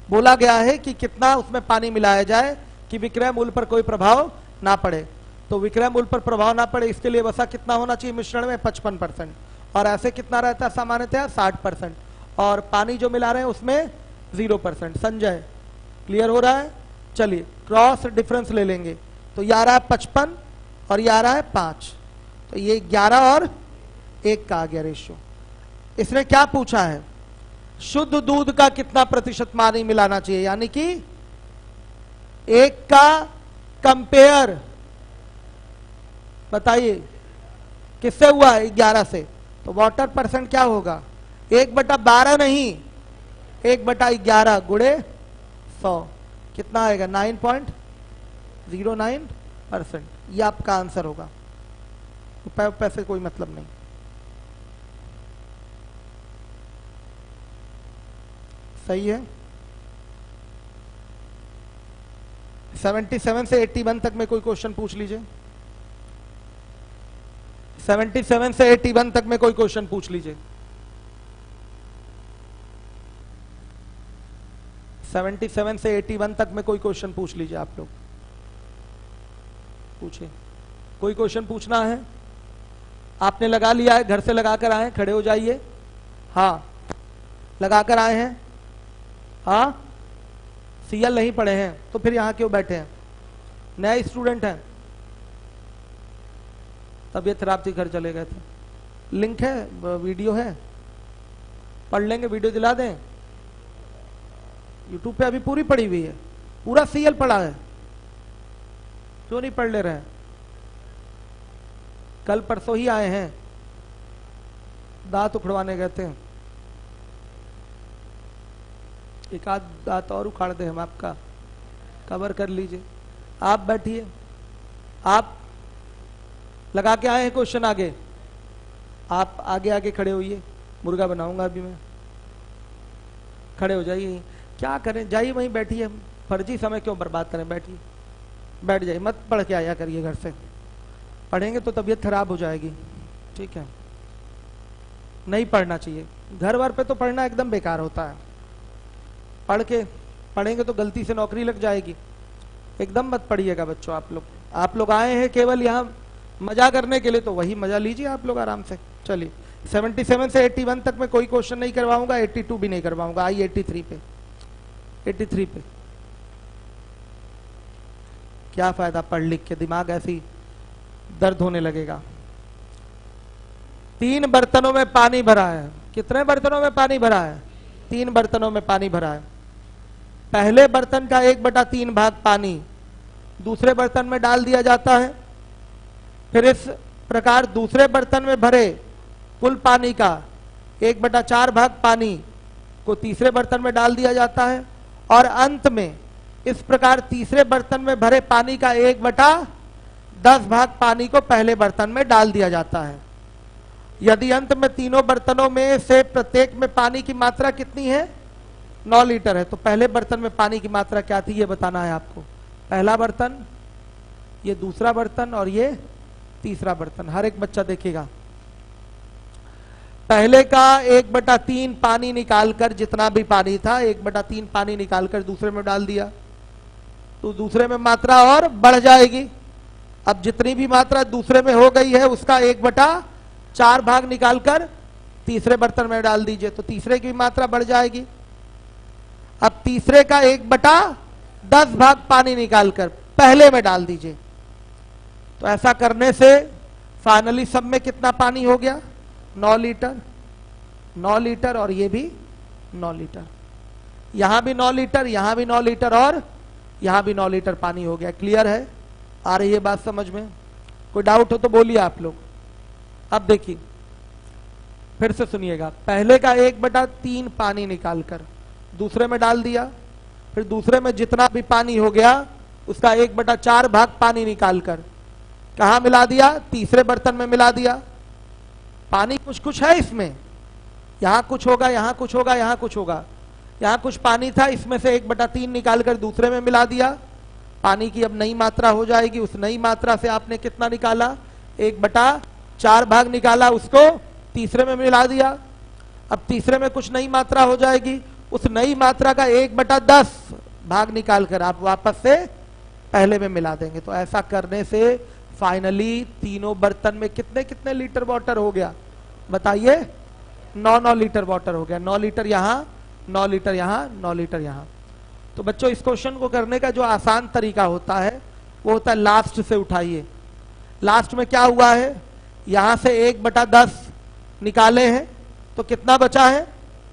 बोला गया है कि कितना उसमें पानी मिलाया जाए कि विक्रय मूल्य पर कोई प्रभाव ना पड़े। तो विक्रय मूल्य पर प्रभाव ना पड़े, इसके लिए वसा कितना होना चाहिए मिश्रण में, 55%, और ऐसे कितना रहता है सामान्यतः 60%, और पानी जो मिला रहे हैं उसमें 0%। संजय, क्लियर हो रहा है? चलिए क्रॉस डिफरेंस ले लेंगे, तो 11 55 और 11 5, तो ये 11 और 1 का आ गया रेशियो। इसने क्या पूछा है, शुद्ध दूध का कितना प्रतिशत पानी मिलाना चाहिए, यानी कि 1 का कंपेयर, बताइए किससे हुआ है, 11 से, तो वाटर परसेंट क्या होगा, 1/12 नहीं, 1/11 गुणे 100, कितना आएगा, 9.09%। ये आपका आंसर होगा, रुपए से कोई मतलब नहीं। सही है। 77 से 81 तक में कोई क्वेश्चन पूछ लीजिए, 77 से 81 तक में कोई क्वेश्चन पूछ लीजिए। 77 से 81 तक में कोई क्वेश्चन पूछ लीजिए, आप लोग पूछिए, कोई क्वेश्चन पूछना है? आपने लगा लिया है, घर से लगाकर आए, खड़े हो जाइए। हाँ, लगाकर आए हैं, हाँ, सीएल नहीं पढ़े हैं तो फिर यहाँ क्यों बैठे हैं, नए स्टूडेंट हैं, तबीयत खराब थी घर चले गए थे। लिंक है, वीडियो है, पढ़ लेंगे, वीडियो दिला दें, यूट्यूब पे अभी पूरी पढ़ी हुई है, पूरा सीएल पढ़ा है, क्यों नहीं पढ़ ले रहे हैं? कल परसों ही आए हैं, दांत उखड़वाने गए थे, एक आध दांत और उखाड़ दे हम आपका, कवर कर लीजिए। आप बैठिए, आप लगा के आए हैं क्वेश्चन आगे, आप आगे आगे खड़े होइए, मुर्गा बनाऊंगा अभी मैं, खड़े हो जाइए, क्या करें, जाइए वहीं बैठिए, फर्जी समय क्यों बर्बाद करें, बैठिए, बैठ जाइए, मत पढ़ के आया करिए घर से, पढ़ेंगे तो तबीयत खराब हो जाएगी, ठीक है, नहीं पढ़ना चाहिए, घर वर पे तो पढ़ना एकदम बेकार होता है, पढ़ेंगे तो गलती से नौकरी लग जाएगी, एकदम मत पढ़िएगा बच्चों। आप लोग आए हैं केवल यहाँ मजा करने के लिए, तो वही मजा लीजिए आप लोग आराम से। चलिए 77 से 81 तक में कोई क्वेश्चन नहीं करवाऊंगा, 82 भी नहीं करवाऊंगा, आई 83 पे, 83 पे क्या फायदा पढ़ लिख के, दिमाग ऐसी दर्द होने लगेगा। 3 बर्तनों में पानी भरा है, कितने बर्तनों में पानी भरा है, 3 बर्तनों में पानी भरा है। पहले बर्तन का 1/3 भाग पानी दूसरे बर्तन में डाल दिया जाता है, फिर इस प्रकार दूसरे बर्तन में भरे कुल पानी का 1/4 भाग पानी को तीसरे बर्तन में डाल दिया जाता है, और अंत में इस प्रकार तीसरे बर्तन में भरे पानी का 1/10 भाग पानी को पहले बर्तन में डाल दिया जाता है। यदि अंत में तीनों बर्तनों में से प्रत्येक में पानी की मात्रा कितनी है? 9 लीटर है। तो पहले बर्तन में पानी की मात्रा क्या थी ये बताना है आपको। पहला बर्तन, ये दूसरा बर्तन और ये तीसरा बर्तन। हर एक बच्चा देखेगा। पहले का 1/3 पानी निकालकर, जितना भी पानी था 1/3 पानी निकालकर दूसरे में डाल दिया, तो दूसरे में मात्रा और बढ़ जाएगी। अब जितनी भी मात्रा दूसरे में हो गई है उसका 1/4 भाग निकालकर तीसरे बर्तन में डाल दीजिए, तो तीसरे की मात्रा बढ़ जाएगी। अब तीसरे का 1/10 भाग पानी निकालकर पहले में डाल दीजिए। तो ऐसा करने से फाइनली सब में कितना पानी हो गया? 9 लीटर। 9 लीटर और ये भी 9 लीटर, यहां भी 9 लीटर, यहां भी 9 लीटर और यहां भी 9 लीटर पानी हो गया। क्लियर है? आ रही है बात समझ में? कोई डाउट हो तो बोलिए आप लोग। अब देखिए, फिर से सुनिएगा। पहले का 1/3 पानी निकालकर दूसरे में डाल दिया, फिर दूसरे में जितना भी पानी हो गया उसका 1/4 भाग पानी निकालकर कहां मिला दिया? तीसरे बर्तन में मिला दिया। पानी कुछ कुछ है इसमें, यहां कुछ होगा, यहां कुछ होगा, यहां कुछ होगा। यहां कुछ पानी था, इसमें से 1/3 निकालकर दूसरे में मिला दिया। पानी की अब नई मात्रा हो जाएगी। उस नई मात्रा से आपने कितना निकाला? 1/4 भाग निकाला, उसको तीसरे में मिला दिया। अब तीसरे में कुछ नई मात्रा हो जाएगी, उस नई मात्रा का 1/10 भाग निकालकर आप वापस से पहले में मिला देंगे। तो ऐसा करने से फाइनली तीनों बर्तन में कितने कितने लीटर वाटर हो गया बताइए? 9 लीटर वाटर हो गया। 9 लीटर यहां, 9 लीटर यहां, 9 लीटर यहां। तो बच्चों इस क्वेश्चन को करने का जो आसान तरीका होता है वो होता है लास्ट से उठाइए। लास्ट में क्या हुआ है? यहां से 1/10 निकाले हैं तो कितना बचा है?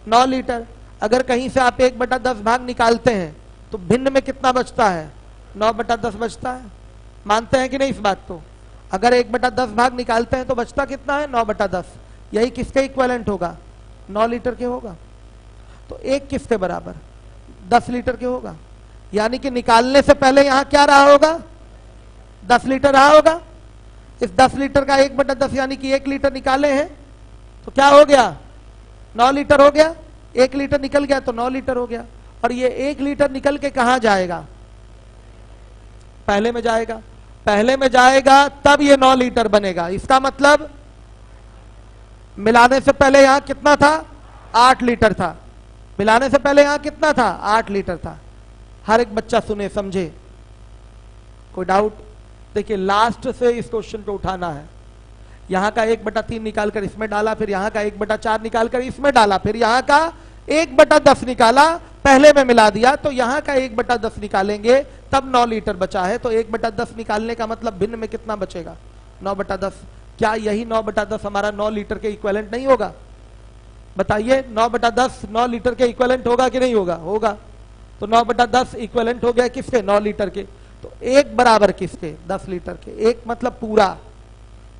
9 लीटर। अगर कहीं से आप 1/10 भाग निकालते हैं तो भिन्न में कितना बचता है? 9/10 बचता है। मानते हैं कि नहीं इस बात को? अगर 1/10 भाग निकालते हैं तो बचता कितना है? 9/10। यही किसके इक्विवेलेंट होगा? 9 लीटर के होगा। तो एक किसके बराबर? 10 लीटर के होगा। यानी कि निकालने से पहले यहां क्या रहा होगा? 10 लीटर रहा होगा। इस 10 लीटर का 1/10 यानी कि 1 लीटर निकाले हैं तो क्या हो गया? 9 लीटर हो गया। 1 लीटर निकल गया तो 9 लीटर हो गया। और ये 1 लीटर निकल के कहां जाएगा? पहले में जाएगा। पहले में जाएगा तब ये 9 लीटर बनेगा। इसका मतलब मिलाने से पहले यहां कितना था? 8 लीटर था। मिलाने से पहले यहां कितना था? 8 लीटर था। हर एक बच्चा सुने समझे। कोई डाउट? देखिए लास्ट से इस क्वेश्चन को उठाना है। यहां का 1/3 निकालकर इसमें डाला, फिर यहां का 1/4 निकालकर इसमें डाला, फिर यहां का 1/10 निकाला, पहले में मिला दिया, तो यहां का 1/10 निकालेंगे तब 9 लीटर बचा है। तो 1/10 निकालने का मतलब भिन्न में कितना बचेगा? 9/10। क्या यही 9/10 हमारा 9 लीटर के इक्विवेलेंट नहीं होगा? बताइए 9/10 9 लीटर के इक्विवेलेंट होगा कि नहीं होगा? होगा। तो 9/10 इक्विवेलेंट हो गया किसके? 9 लीटर के। तो एक बराबर किसके? 10 लीटर के। एक मतलब पूरा,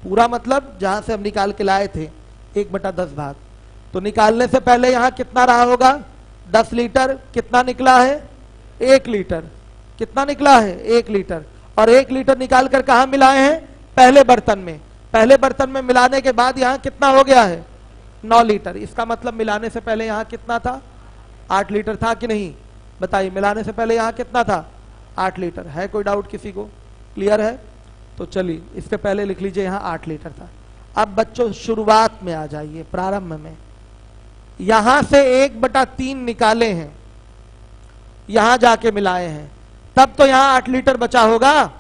पूरा मतलब जहां से हम निकाल के लाए थे 1/10 भाग। तो निकालने से पहले यहां कितना रहा होगा? 10 लीटर। कितना निकला है? 1 लीटर। कितना निकला है? 1 लीटर। और 1 लीटर निकालकर कहां मिलाए हैं? पहले बर्तन में। पहले बर्तन में मिलाने के बाद यहां कितना हो गया है? 9 लीटर। इसका मतलब मिलाने से पहले यहां कितना था? 8 लीटर था कि नहीं? बताइए मिलाने से पहले यहां कितना था? 8 लीटर। है कोई डाउट किसी को? क्लियर है? तो चलिए इसके पहले लिख लीजिए यहां 8 लीटर था। अब बच्चों शुरुआत में आ जाइए, प्रारंभ में। यहां से 1/3 निकाले हैं, यहां जाके मिलाए हैं, तब तो यहां 8 लीटर बचा होगा।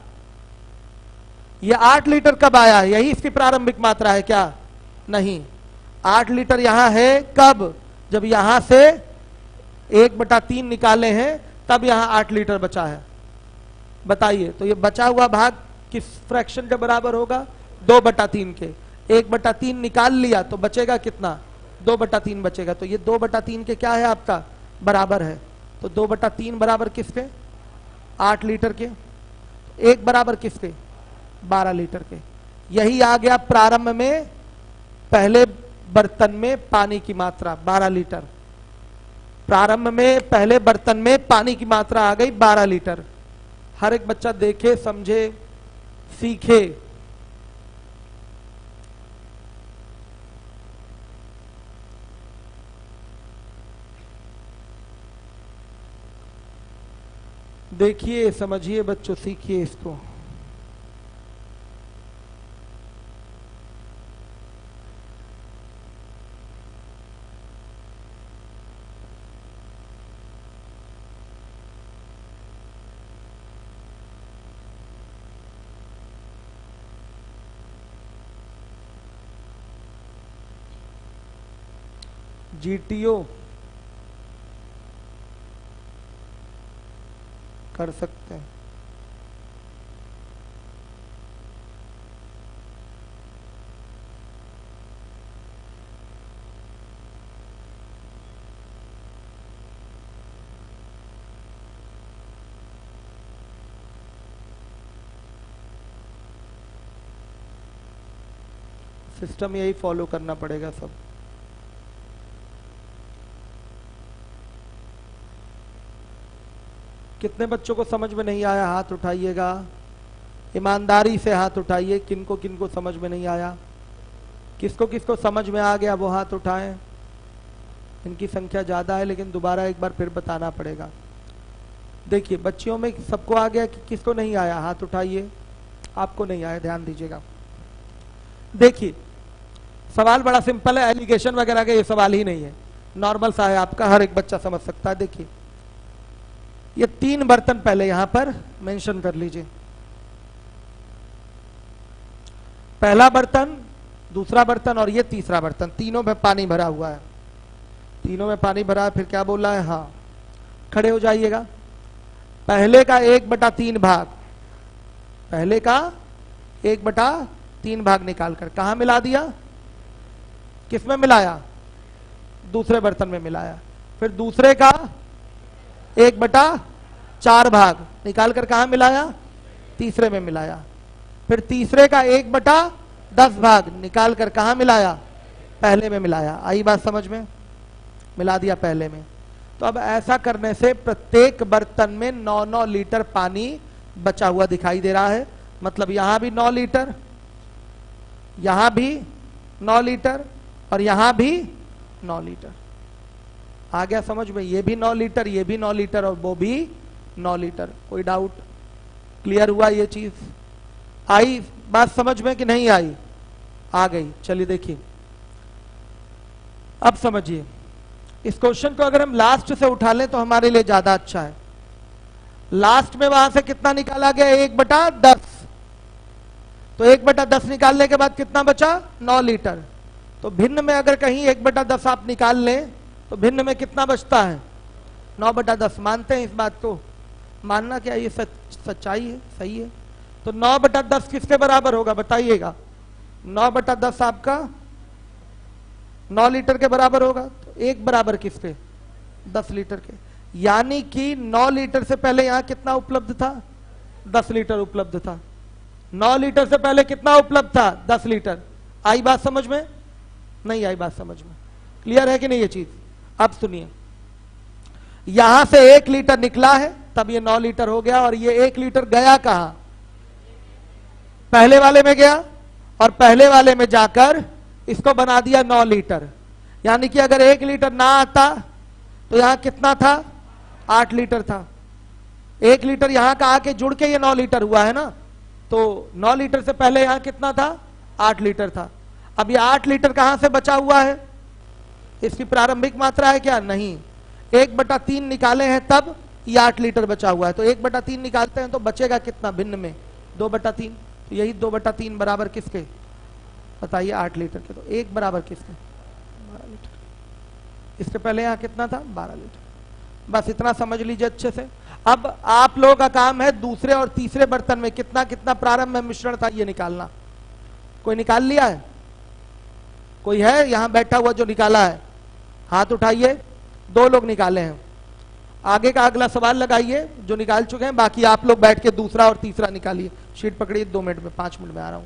ये 8 लीटर कब आया है? यही इसकी प्रारंभिक मात्रा है क्या? नहीं। 8 लीटर यहां है कब? जब यहां से 1/3 निकाले हैं तब यहां 8 लीटर बचा है। बताइए तो ये बचा हुआ भाग किस फ्रैक्शन के बराबर होगा? 2/3 के। 1/3 निकाल लिया तो बचेगा कितना? 2/3 बचेगा। तो ये 2/3 के क्या है आपका? बराबर है। तो 2/3 बराबर किसके? 8 लीटर के। 1 बराबर किसके? 12 लीटर के। यही आ गया प्रारंभ में पहले बर्तन में पानी की मात्रा 12 लीटर। प्रारंभ में पहले बर्तन में पानी की मात्रा आ गई 12 लीटर। हर एक बच्चा देखे, समझे, सीखे। देखिए, समझिए बच्चों, सीखिए इसको। जीटीओ कर सकते हैं। सिस्टम यही फॉलो करना पड़ेगा सब। कितने बच्चों को समझ में नहीं आया हाथ उठाइएगा, ईमानदारी से हाथ उठाइए। किनको किनको समझ में नहीं आया, किसको किसको समझ में आ गया वो हाथ उठाएं। इनकी संख्या ज्यादा है लेकिन दोबारा एक बार फिर बताना पड़ेगा। देखिए बच्चियों में सबको आ गया, कि किसको नहीं आया हाथ उठाइए। आपको नहीं आया, ध्यान दीजिएगा। देखिए सवाल बड़ा सिंपल है, एलिगेशन वगैरह का ये सवाल ही नहीं है, नॉर्मल सा है आपका, हर एक बच्चा समझ सकता है। देखिए ये 3 बर्तन पहले यहां पर मेंशन कर लीजिए। पहला बर्तन, दूसरा बर्तन और ये तीसरा बर्तन, तीनों में पानी भरा हुआ है। तीनों में पानी भरा है। फिर क्या बोल रहा है, हाँ खड़े हो जाइएगा। पहले का 1/3 भाग, पहले का 1/3 भाग निकालकर कहां मिला दिया, किसमें मिलाया, दूसरे बर्तन में मिलाया। फिर दूसरे का 1/4 भाग निकालकर कहां मिलाया, तीसरे में मिलाया। फिर तीसरे का 1/10 भाग निकालकर कहां मिलाया, पहले में मिलाया। आई बात समझ में, मिला दिया पहले में। तो अब ऐसा करने से प्रत्येक बर्तन में 9-9 लीटर पानी बचा हुआ दिखाई दे रहा है। मतलब यहां भी 9 लीटर, यहां भी 9 लीटर और यहां भी 9 लीटर। आ गया समझ में, ये भी 9 लीटर, ये भी 9 लीटर और वो भी 9 लीटर। कोई डाउट, क्लियर हुआ ये चीज? आई बात समझ में कि नहीं आई? आ गई। चलिए देखिए अब समझिए, इस क्वेश्चन को अगर हम लास्ट से उठा लें तो हमारे लिए ज्यादा अच्छा है। लास्ट में वहां से कितना निकाला गया, 1/10। तो 1/10 निकालने के बाद कितना बचा, 9 लीटर। तो भिन्न में अगर कहीं 1/10 आप निकाल लें तो भिन्न में कितना बचता है, 9/10। मानते हैं इस बात को? मानना क्या ये सच्चाई है, सही है? तो 9/10 किसके बराबर होगा बताइएगा? 9/10 आपका 9 लीटर के बराबर होगा। तो 1 बराबर किसके, 10 लीटर के। यानी कि 9 लीटर से पहले यहां कितना उपलब्ध था, 10 लीटर उपलब्ध था। 9 लीटर से पहले कितना उपलब्ध था, 10 लीटर। आई बात समझ में? नहीं आई बात समझ में? क्लियर है कि नहीं ये चीज? अब सुनिए, यहां से 1 लीटर निकला है तब ये 9 लीटर हो गया। और ये 1 लीटर गया कहां, पहले वाले में गया और पहले वाले में जाकर इसको बना दिया 9 लीटर। यानी कि अगर 1 लीटर ना आता तो यहां कितना था, 8 लीटर था। 1 लीटर यहां का आके जुड़ के ये 9 लीटर हुआ है ना। तो 9 लीटर से पहले यहां कितना था, 8 लीटर था। अब ये 8 लीटर कहां से बचा हुआ है, इसकी प्रारंभिक मात्रा है क्या, नहीं। 1/3 निकाले हैं तब ये 8 लीटर बचा हुआ है। तो 1/3 निकालते हैं तो बचेगा कितना भिन्न में, 2/3। तो यही 2/3 बराबर किसके बताइए, 8 लीटर के। तो 1 बराबर किसके, 12 लीटर। इसके पहले यहां कितना था, 12 लीटर। बस इतना समझ लीजिए अच्छे से। अब आप लोगों का काम है दूसरे और तीसरे बर्तन में कितना कितना प्रारंभ में मिश्रण था ये निकालना। कोई निकाल लिया है, कोई है यहां बैठा हुआ जो निकाला है, हाथ उठाइए। 2 लोग निकाले हैं। आगे का अगला सवाल लगाइए जो निकाल चुके हैं। बाकी आप लोग बैठ के दूसरा और तीसरा निकालिए। शीट पकड़िए, 2 मिनट में, 5 मिनट में आ रहा हूं,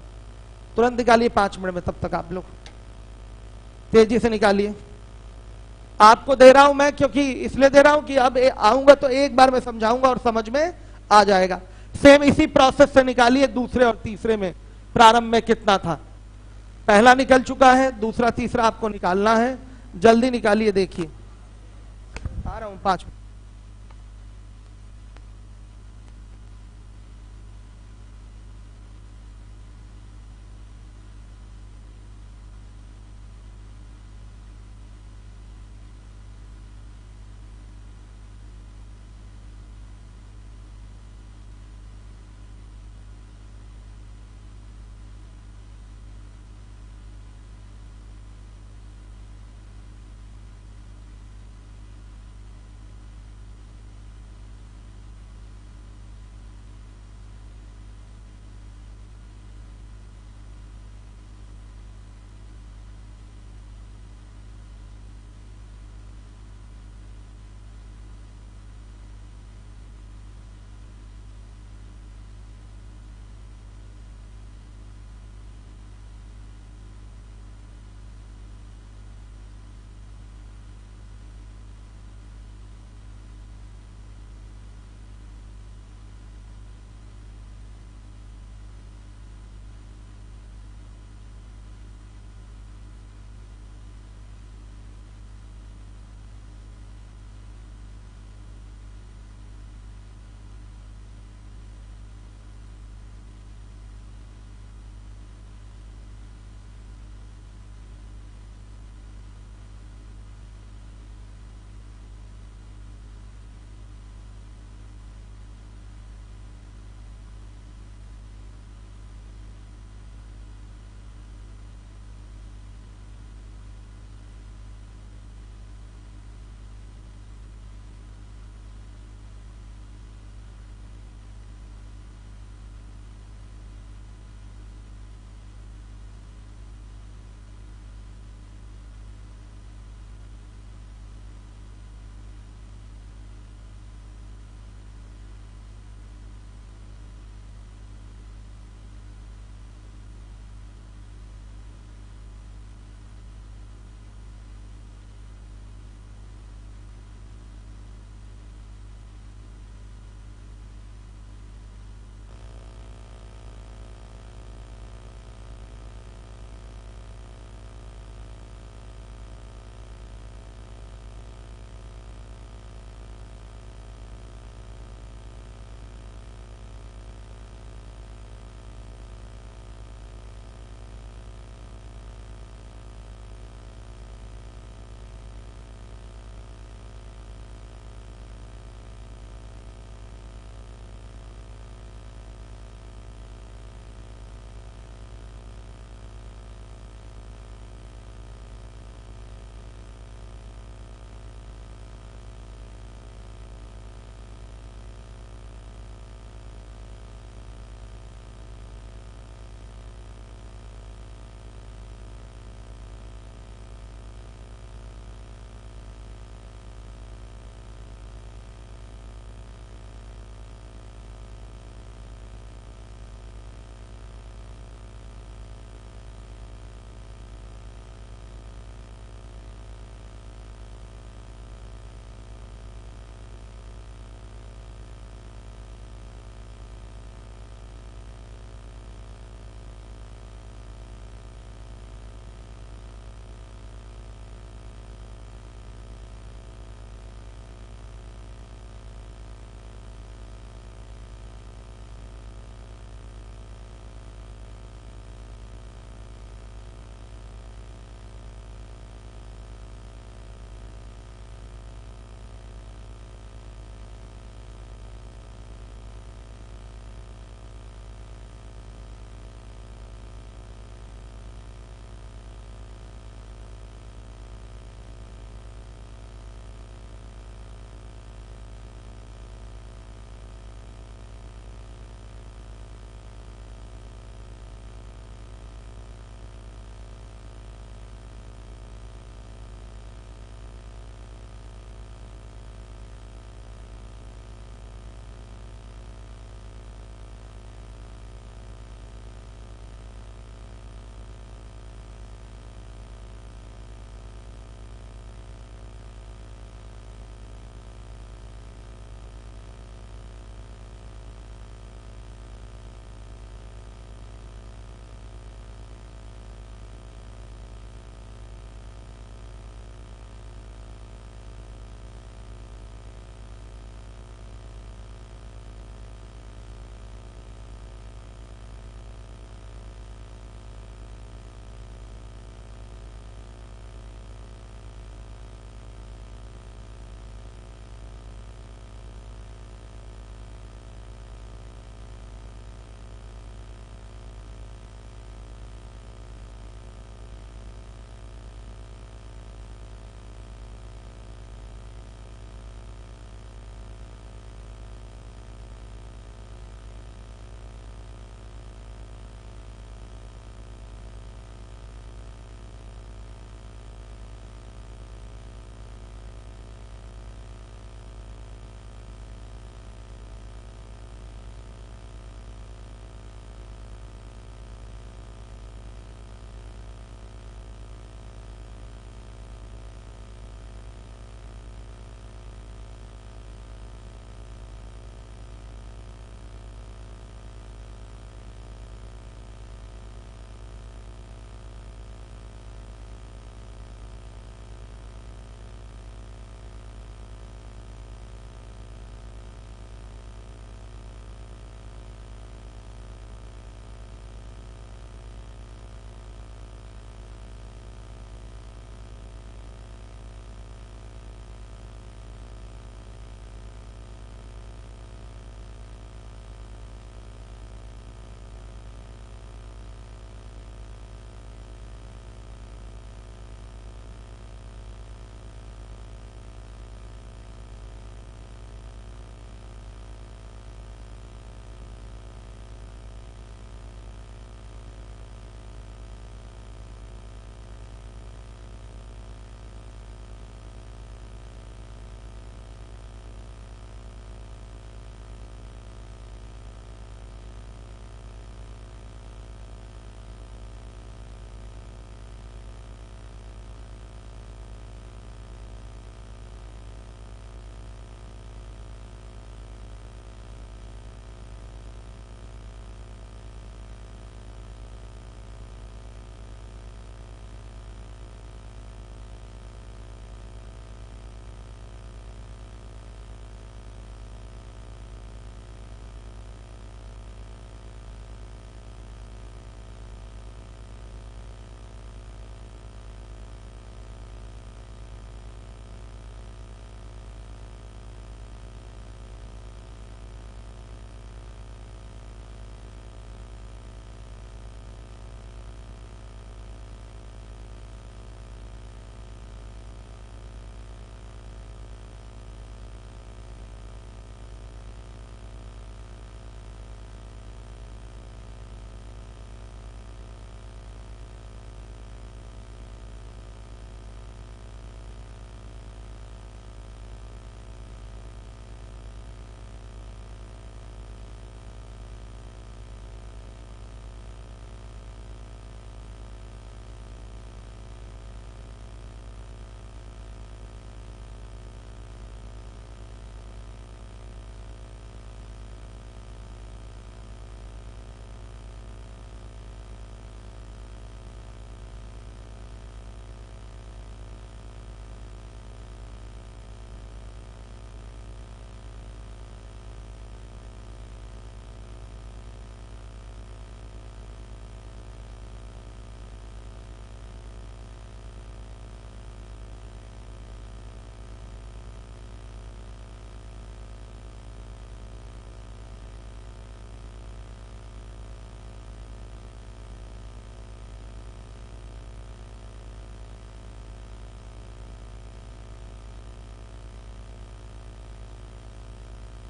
तुरंत निकालिए 5 मिनट में। तब तक आप लोग तेजी से निकालिए। आपको दे रहा हूं मैं, क्योंकि इसलिए दे रहा हूं कि अब आऊंगा तो एक बार मैं समझाऊंगा और समझ में आ जाएगा। सेम इसी प्रोसेस से निकालिए दूसरे और तीसरे में प्रारंभ में कितना था। पहला निकल चुका है, दूसरा तीसरा आपको निकालना है। जल्दी निकालिए, देखिए आ रहा हूं 5 मिनट।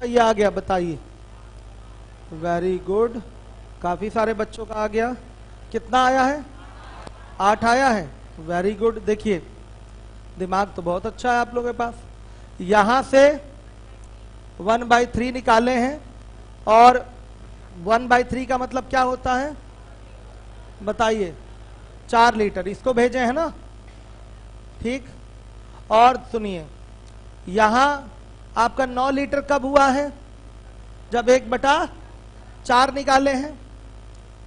ये आ गया बताइए? वेरी गुड, काफी सारे बच्चों का आ गया। कितना आया है? 8 आया है। Very good. देखिए दिमाग तो बहुत अच्छा है आप लोगों के पास। यहां से 1/3 निकाले हैं, और 1/3 का मतलब क्या होता है बताइए? 4 लीटर। इसको भेजे हैं ना, ठीक। और सुनिए, यहां आपका 9 लीटर कब हुआ है? जब 1/4 निकाले हैं,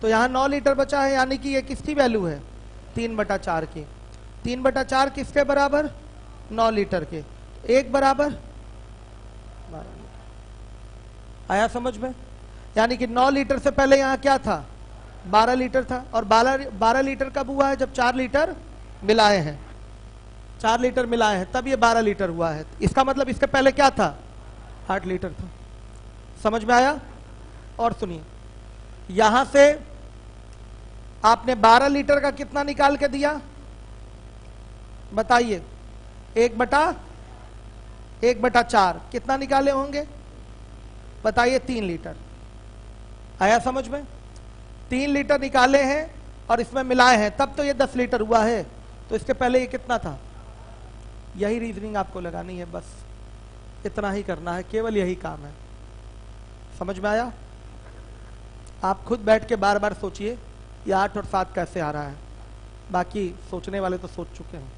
तो यहां 9 लीटर बचा है, यानी कि ये किसकी वैल्यू है? 3/4 की। 3/4 किसके बराबर? 9 लीटर के। 1 बराबर 12 लीटर। आया समझ में? यानी कि 9 लीटर से पहले यहां क्या था? 12 लीटर था। और 12 लीटर कब हुआ है? जब 4 लीटर मिलाए हैं। 4 लीटर मिलाए हैं तब ये 12 लीटर हुआ है। इसका मतलब इसके पहले क्या था? 8 लीटर था। समझ में आया? और सुनिए, यहां से आपने 12 लीटर का कितना निकाल के दिया बताइए? 1/4 कितना निकाले होंगे बताइए? 3 लीटर। आया समझ में? 3 लीटर निकाले हैं और इसमें मिलाए हैं, तब तो ये 10 लीटर हुआ है। तो इसके पहले ये कितना था? यही रीजनिंग आपको लगानी है, बस इतना ही करना है, केवल यही काम है। समझ में आया? आप खुद बैठ के बार बार सोचिए ये 8 और 7 कैसे आ रहा है। बाकी सोचने वाले तो सोच चुके हैं।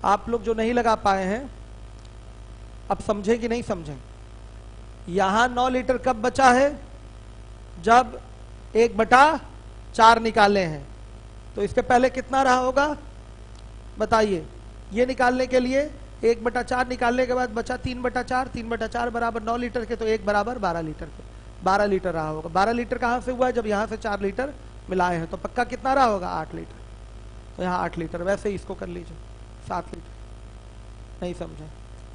आप लोग जो नहीं लगा पाए हैं, अब समझें कि नहीं समझें? यहां 9 लीटर कब बचा है? जब 1/4 निकाले हैं। तो इसके पहले कितना रहा होगा बताइए? ये निकालने के लिए 1/4 निकालने के बाद बचा 3/4। 3/4 बराबर 9 लीटर के, तो 1 बराबर 12 लीटर के। 12 लीटर रहा होगा। 12 लीटर कहां से हुआ है? जब यहां से 4 लीटर मिलाए हैं, तो पक्का कितना रहा होगा? 8 लीटर। तो यहाँ 8 लीटर। वैसे ही इसको कर लीजिए 7 लीटर। नहीं समझे?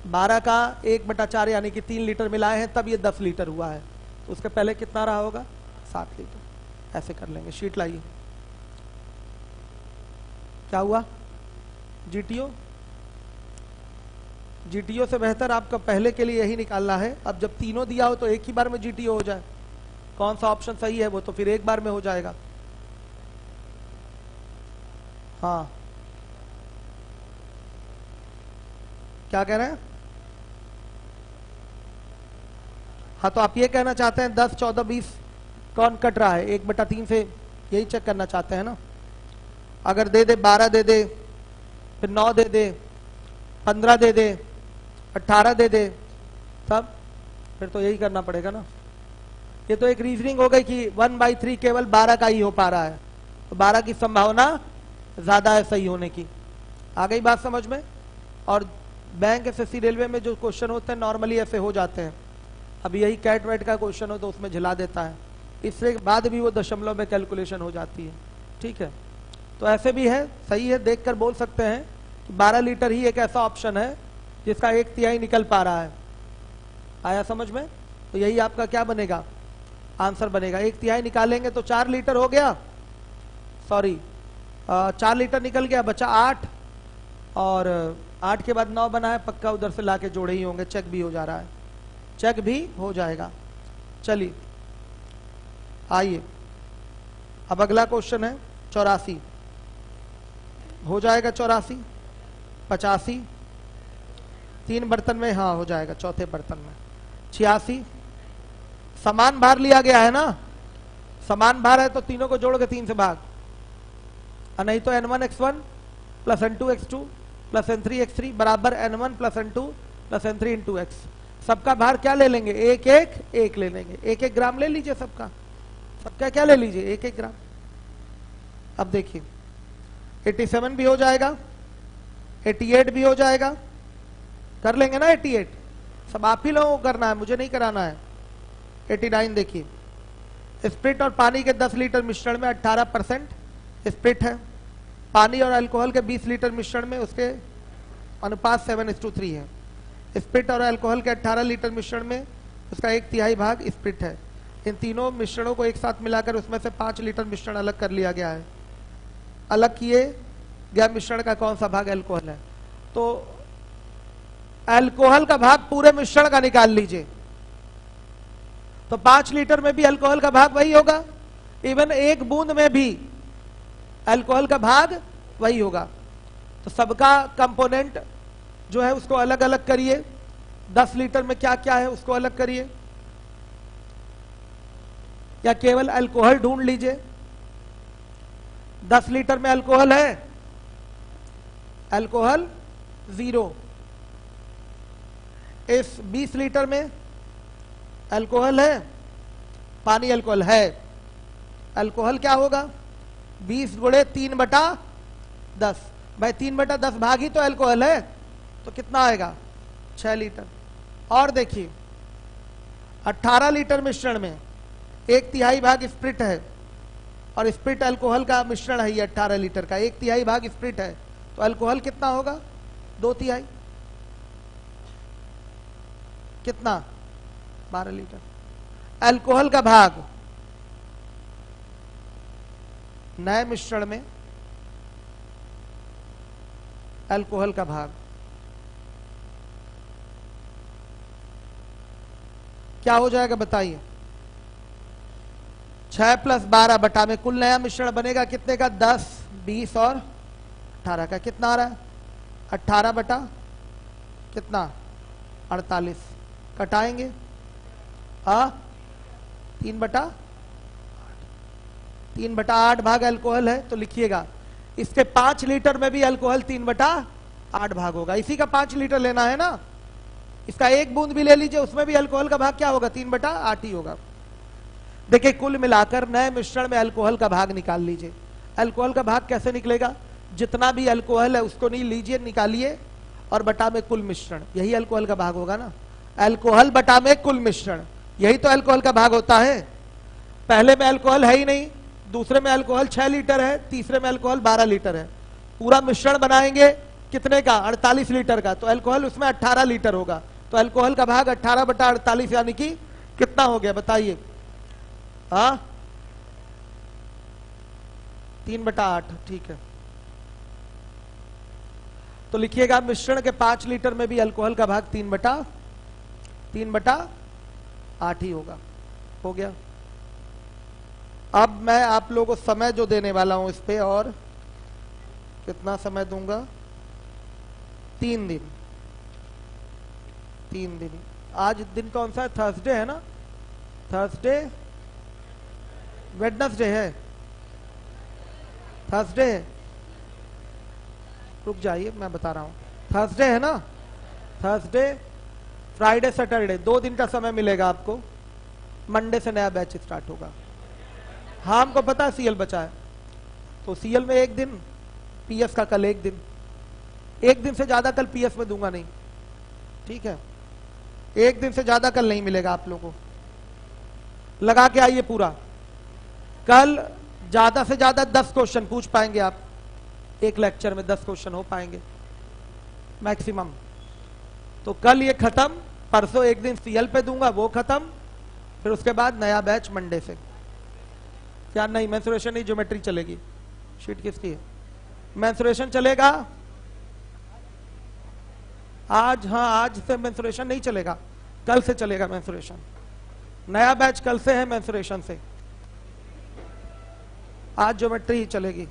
12 का 1/4 यानी कि 3 लीटर मिलाए हैं, तब ये 10 लीटर हुआ है। तो उसके पहले कितना रहा होगा? 7 लीटर। ऐसे कर लेंगे। शीट लाइए। क्या हुआ? जीटीओ। जीटीओ से बेहतर आपका पहले के लिए यही निकालना है। अब जब तीनों दिया हो तो एक ही बार में जीटीओ हो जाए। कौन सा ऑप्शन सही है? वो तो फिर एक बार में हो जाएगा। हाँ, क्या कह रहे हैं? हाँ, तो आप ये कहना चाहते हैं 10, 14, 20 कौन कट रहा है? 1/3 से यही चेक करना चाहते हैं ना? अगर दे दे 12 दे दे, फिर 9 दे दे, 15 दे दे, 18 दे दे, तब फिर तो यही करना पड़ेगा ना। ये तो एक रीजनिंग हो गई कि 1/3 केवल 12 का ही हो पा रहा है, तो 12 की संभावना ज्यादा है सही होने की। आ गई बात समझ में? और बैंक, एसएससी, रेलवे में जो क्वेश्चन होते हैं नॉर्मली ऐसे हो जाते हैं। अब यही कैट वैट का क्वेश्चन हो तो उसमें झिला देता है, इससे बाद भी वो दशमलव में कैलकुलेशन हो जाती है। ठीक है, तो ऐसे भी है, सही है, देखकर बोल सकते हैं कि 12 लीटर ही एक ऐसा ऑप्शन है जिसका 1/3 निकल पा रहा है। आया समझ में? तो यही आपका क्या बनेगा? आंसर बनेगा। 1/3 निकालेंगे तो 4 लीटर हो गया, सॉरी 4 लीटर निकल गया, बचा 8, और 8 के बाद 9 बना है, पक्का उधर से लाके जोड़े ही होंगे। चेक भी हो जा रहा है, चेक भी हो जाएगा। चलिए आइए, अब अगला क्वेश्चन है 84। हो जाएगा 84, 85, 3 बर्तन में, हाँ हो जाएगा चौथे बर्तन में। 86, समान भार लिया गया है ना? समान भार है तो तीनों को जोड़ के 3 से भाग, नहीं तो n1x1 plus n2x2 plus n3x3 बराबर n1 plus n2 plus n3 into x। सबका भार क्या ले लेंगे? 1 ले लेंगे। 1 ग्राम ले लीजिए सबका। सबका क्या ले लीजिए? 1 ग्राम। अब देखिए 87 भी हो जाएगा, 88 भी हो जाएगा। कर लेंगे ना 88? सब आप ही लोगों को करना है, मुझे नहीं कराना है। 89 देखिए, स्प्रिट और पानी के 10 लीटर मिश्रण में 18% स्प्रिट है। पानी और अल्कोहल के 20 लीटर मिश्रण में उसके अनुपात 7:3 है। स्प्रिट और अल्कोहल के 18 लीटर मिश्रण में उसका 1/3 भाग स्प्रिट है। इन तीनों मिश्रणों को एक साथ मिलाकर उसमें से 5 लीटर मिश्रण अलग कर लिया गया है। अलग किए गया मिश्रण का कौन सा भाग अल्कोहल है? तो अल्कोहल का भाग पूरे मिश्रण का निकाल लीजिए। तो 5 लीटर में भी अल्कोहल का भाग वही होगा, इवन 1 बूंद में भी अल्कोहल का भाग वही होगा। तो सबका कंपोनेंट जो है उसको अलग अलग करिए। 10 लीटर में क्या क्या है उसको अलग करिए, या केवल अल्कोहल ढूंढ लीजिए। 10 लीटर में अल्कोहल है, अल्कोहल 0। इस 20 लीटर में अल्कोहल है, पानी अल्कोहल है। अल्कोहल क्या होगा, 20 गुणे 3/10। भाई 3/10 भाग ही तो अल्कोहल है, तो कितना आएगा 6 लीटर। और देखिए 18 लीटर मिश्रण में 1/3 भाग स्प्रिट है, और स्प्रिट अल्कोहल का मिश्रण है। ये 18 लीटर का 1/3 भाग स्प्रिट है, तो अल्कोहल कितना होगा 2/3, कितना 12 लीटर। अल्कोहल का भाग नए मिश्रण में, अल्कोहल का भाग क्या हो जाएगा बताइए। 6 + 12 बटा में कुल नया मिश्रण बनेगा कितने का, 10, 20 और 18 का। कितना आ रहा है 18 बटा कितना 48। कटाएंगे 3/8 भाग अल्कोहल है, तो लिखिएगा इसके 5 लीटर में भी अल्कोहल 3/8 भाग होगा। इसी का 5 लीटर लेना है ना, इसका 1 बूंद भी ले लीजिए, उसमें भी अल्कोहल का भाग क्या होगा 3/8 ही होगा। देखिए कुल मिलाकर नए मिश्रण में अल्कोहल का भाग निकाल लीजिए। अल्कोहल का भाग कैसे निकलेगा, जितना भी अल्कोहल है उसको नहीं लीजिए, निकालिए और बटा में कुल मिश्रण, यही अल्कोहल का भाग होगा ना। अल्कोहल बटा में कुल मिश्रण, यही तो अल्कोहल का भाग होता है। पहले में अल्कोहल है ही नहीं, दूसरे में अल्कोहल 6 लीटर है, तीसरे में अल्कोहल 12 लीटर है। पूरा मिश्रण बनाएंगे कितने का 48 लीटर का, तो अल्कोहल उसमें 18 लीटर होगा। तो अल्कोहल का भाग 18/48 यानी कि कितना हो गया बताइए, 3/8। ठीक है, तो लिखिएगा मिश्रण के 5 लीटर में भी अल्कोहल का भाग 3/8 ही होगा। हो गया। अब मैं आप लोगों को समय जो देने वाला हूं इस पे, और कितना समय दूंगा, 3 दिन। 3 दिन। आज दिन कौन सा है, थर्सडे है ना, थर्सडे वेडनेसडे है, थर्सडे है, रुक जाइए मैं बता रहा हूं, थर्सडे है ना, थर्सडे फ्राइडे सैटरडे 2 दिन का समय मिलेगा आपको। मंडे से नया बैच स्टार्ट होगा। हाँ हमको पता है सीएल बचा है, तो सीएल में 1 दिन, पीएस का कल 1 दिन, 1 दिन से ज्यादा कल पीएस में दूंगा नहीं, ठीक है। 1 दिन से ज्यादा कल नहीं मिलेगा आप लोगों को, लगा के आइए पूरा। कल ज्यादा से ज्यादा 10 क्वेश्चन पूछ पाएंगे आप, एक लेक्चर में 10 क्वेश्चन हो पाएंगे मैक्सिमम। तो कल ये खत्म, परसों 1 दिन सीएल पे दूंगा, वो खत्म, फिर उसके बाद नया बैच मंडे से। क्या नहीं, मेंसुरेशन नहीं, ज्योमेट्री चलेगी। शीट किसकी है, मेंसुरेशन चलेगा आज। हाँ आज से मेंसुरेशन नहीं चलेगा, कल से चलेगा मेंसुरेशन। नया बैच कल से है मेंसुरेशन से, आज ज्योमेट्री ही चलेगी।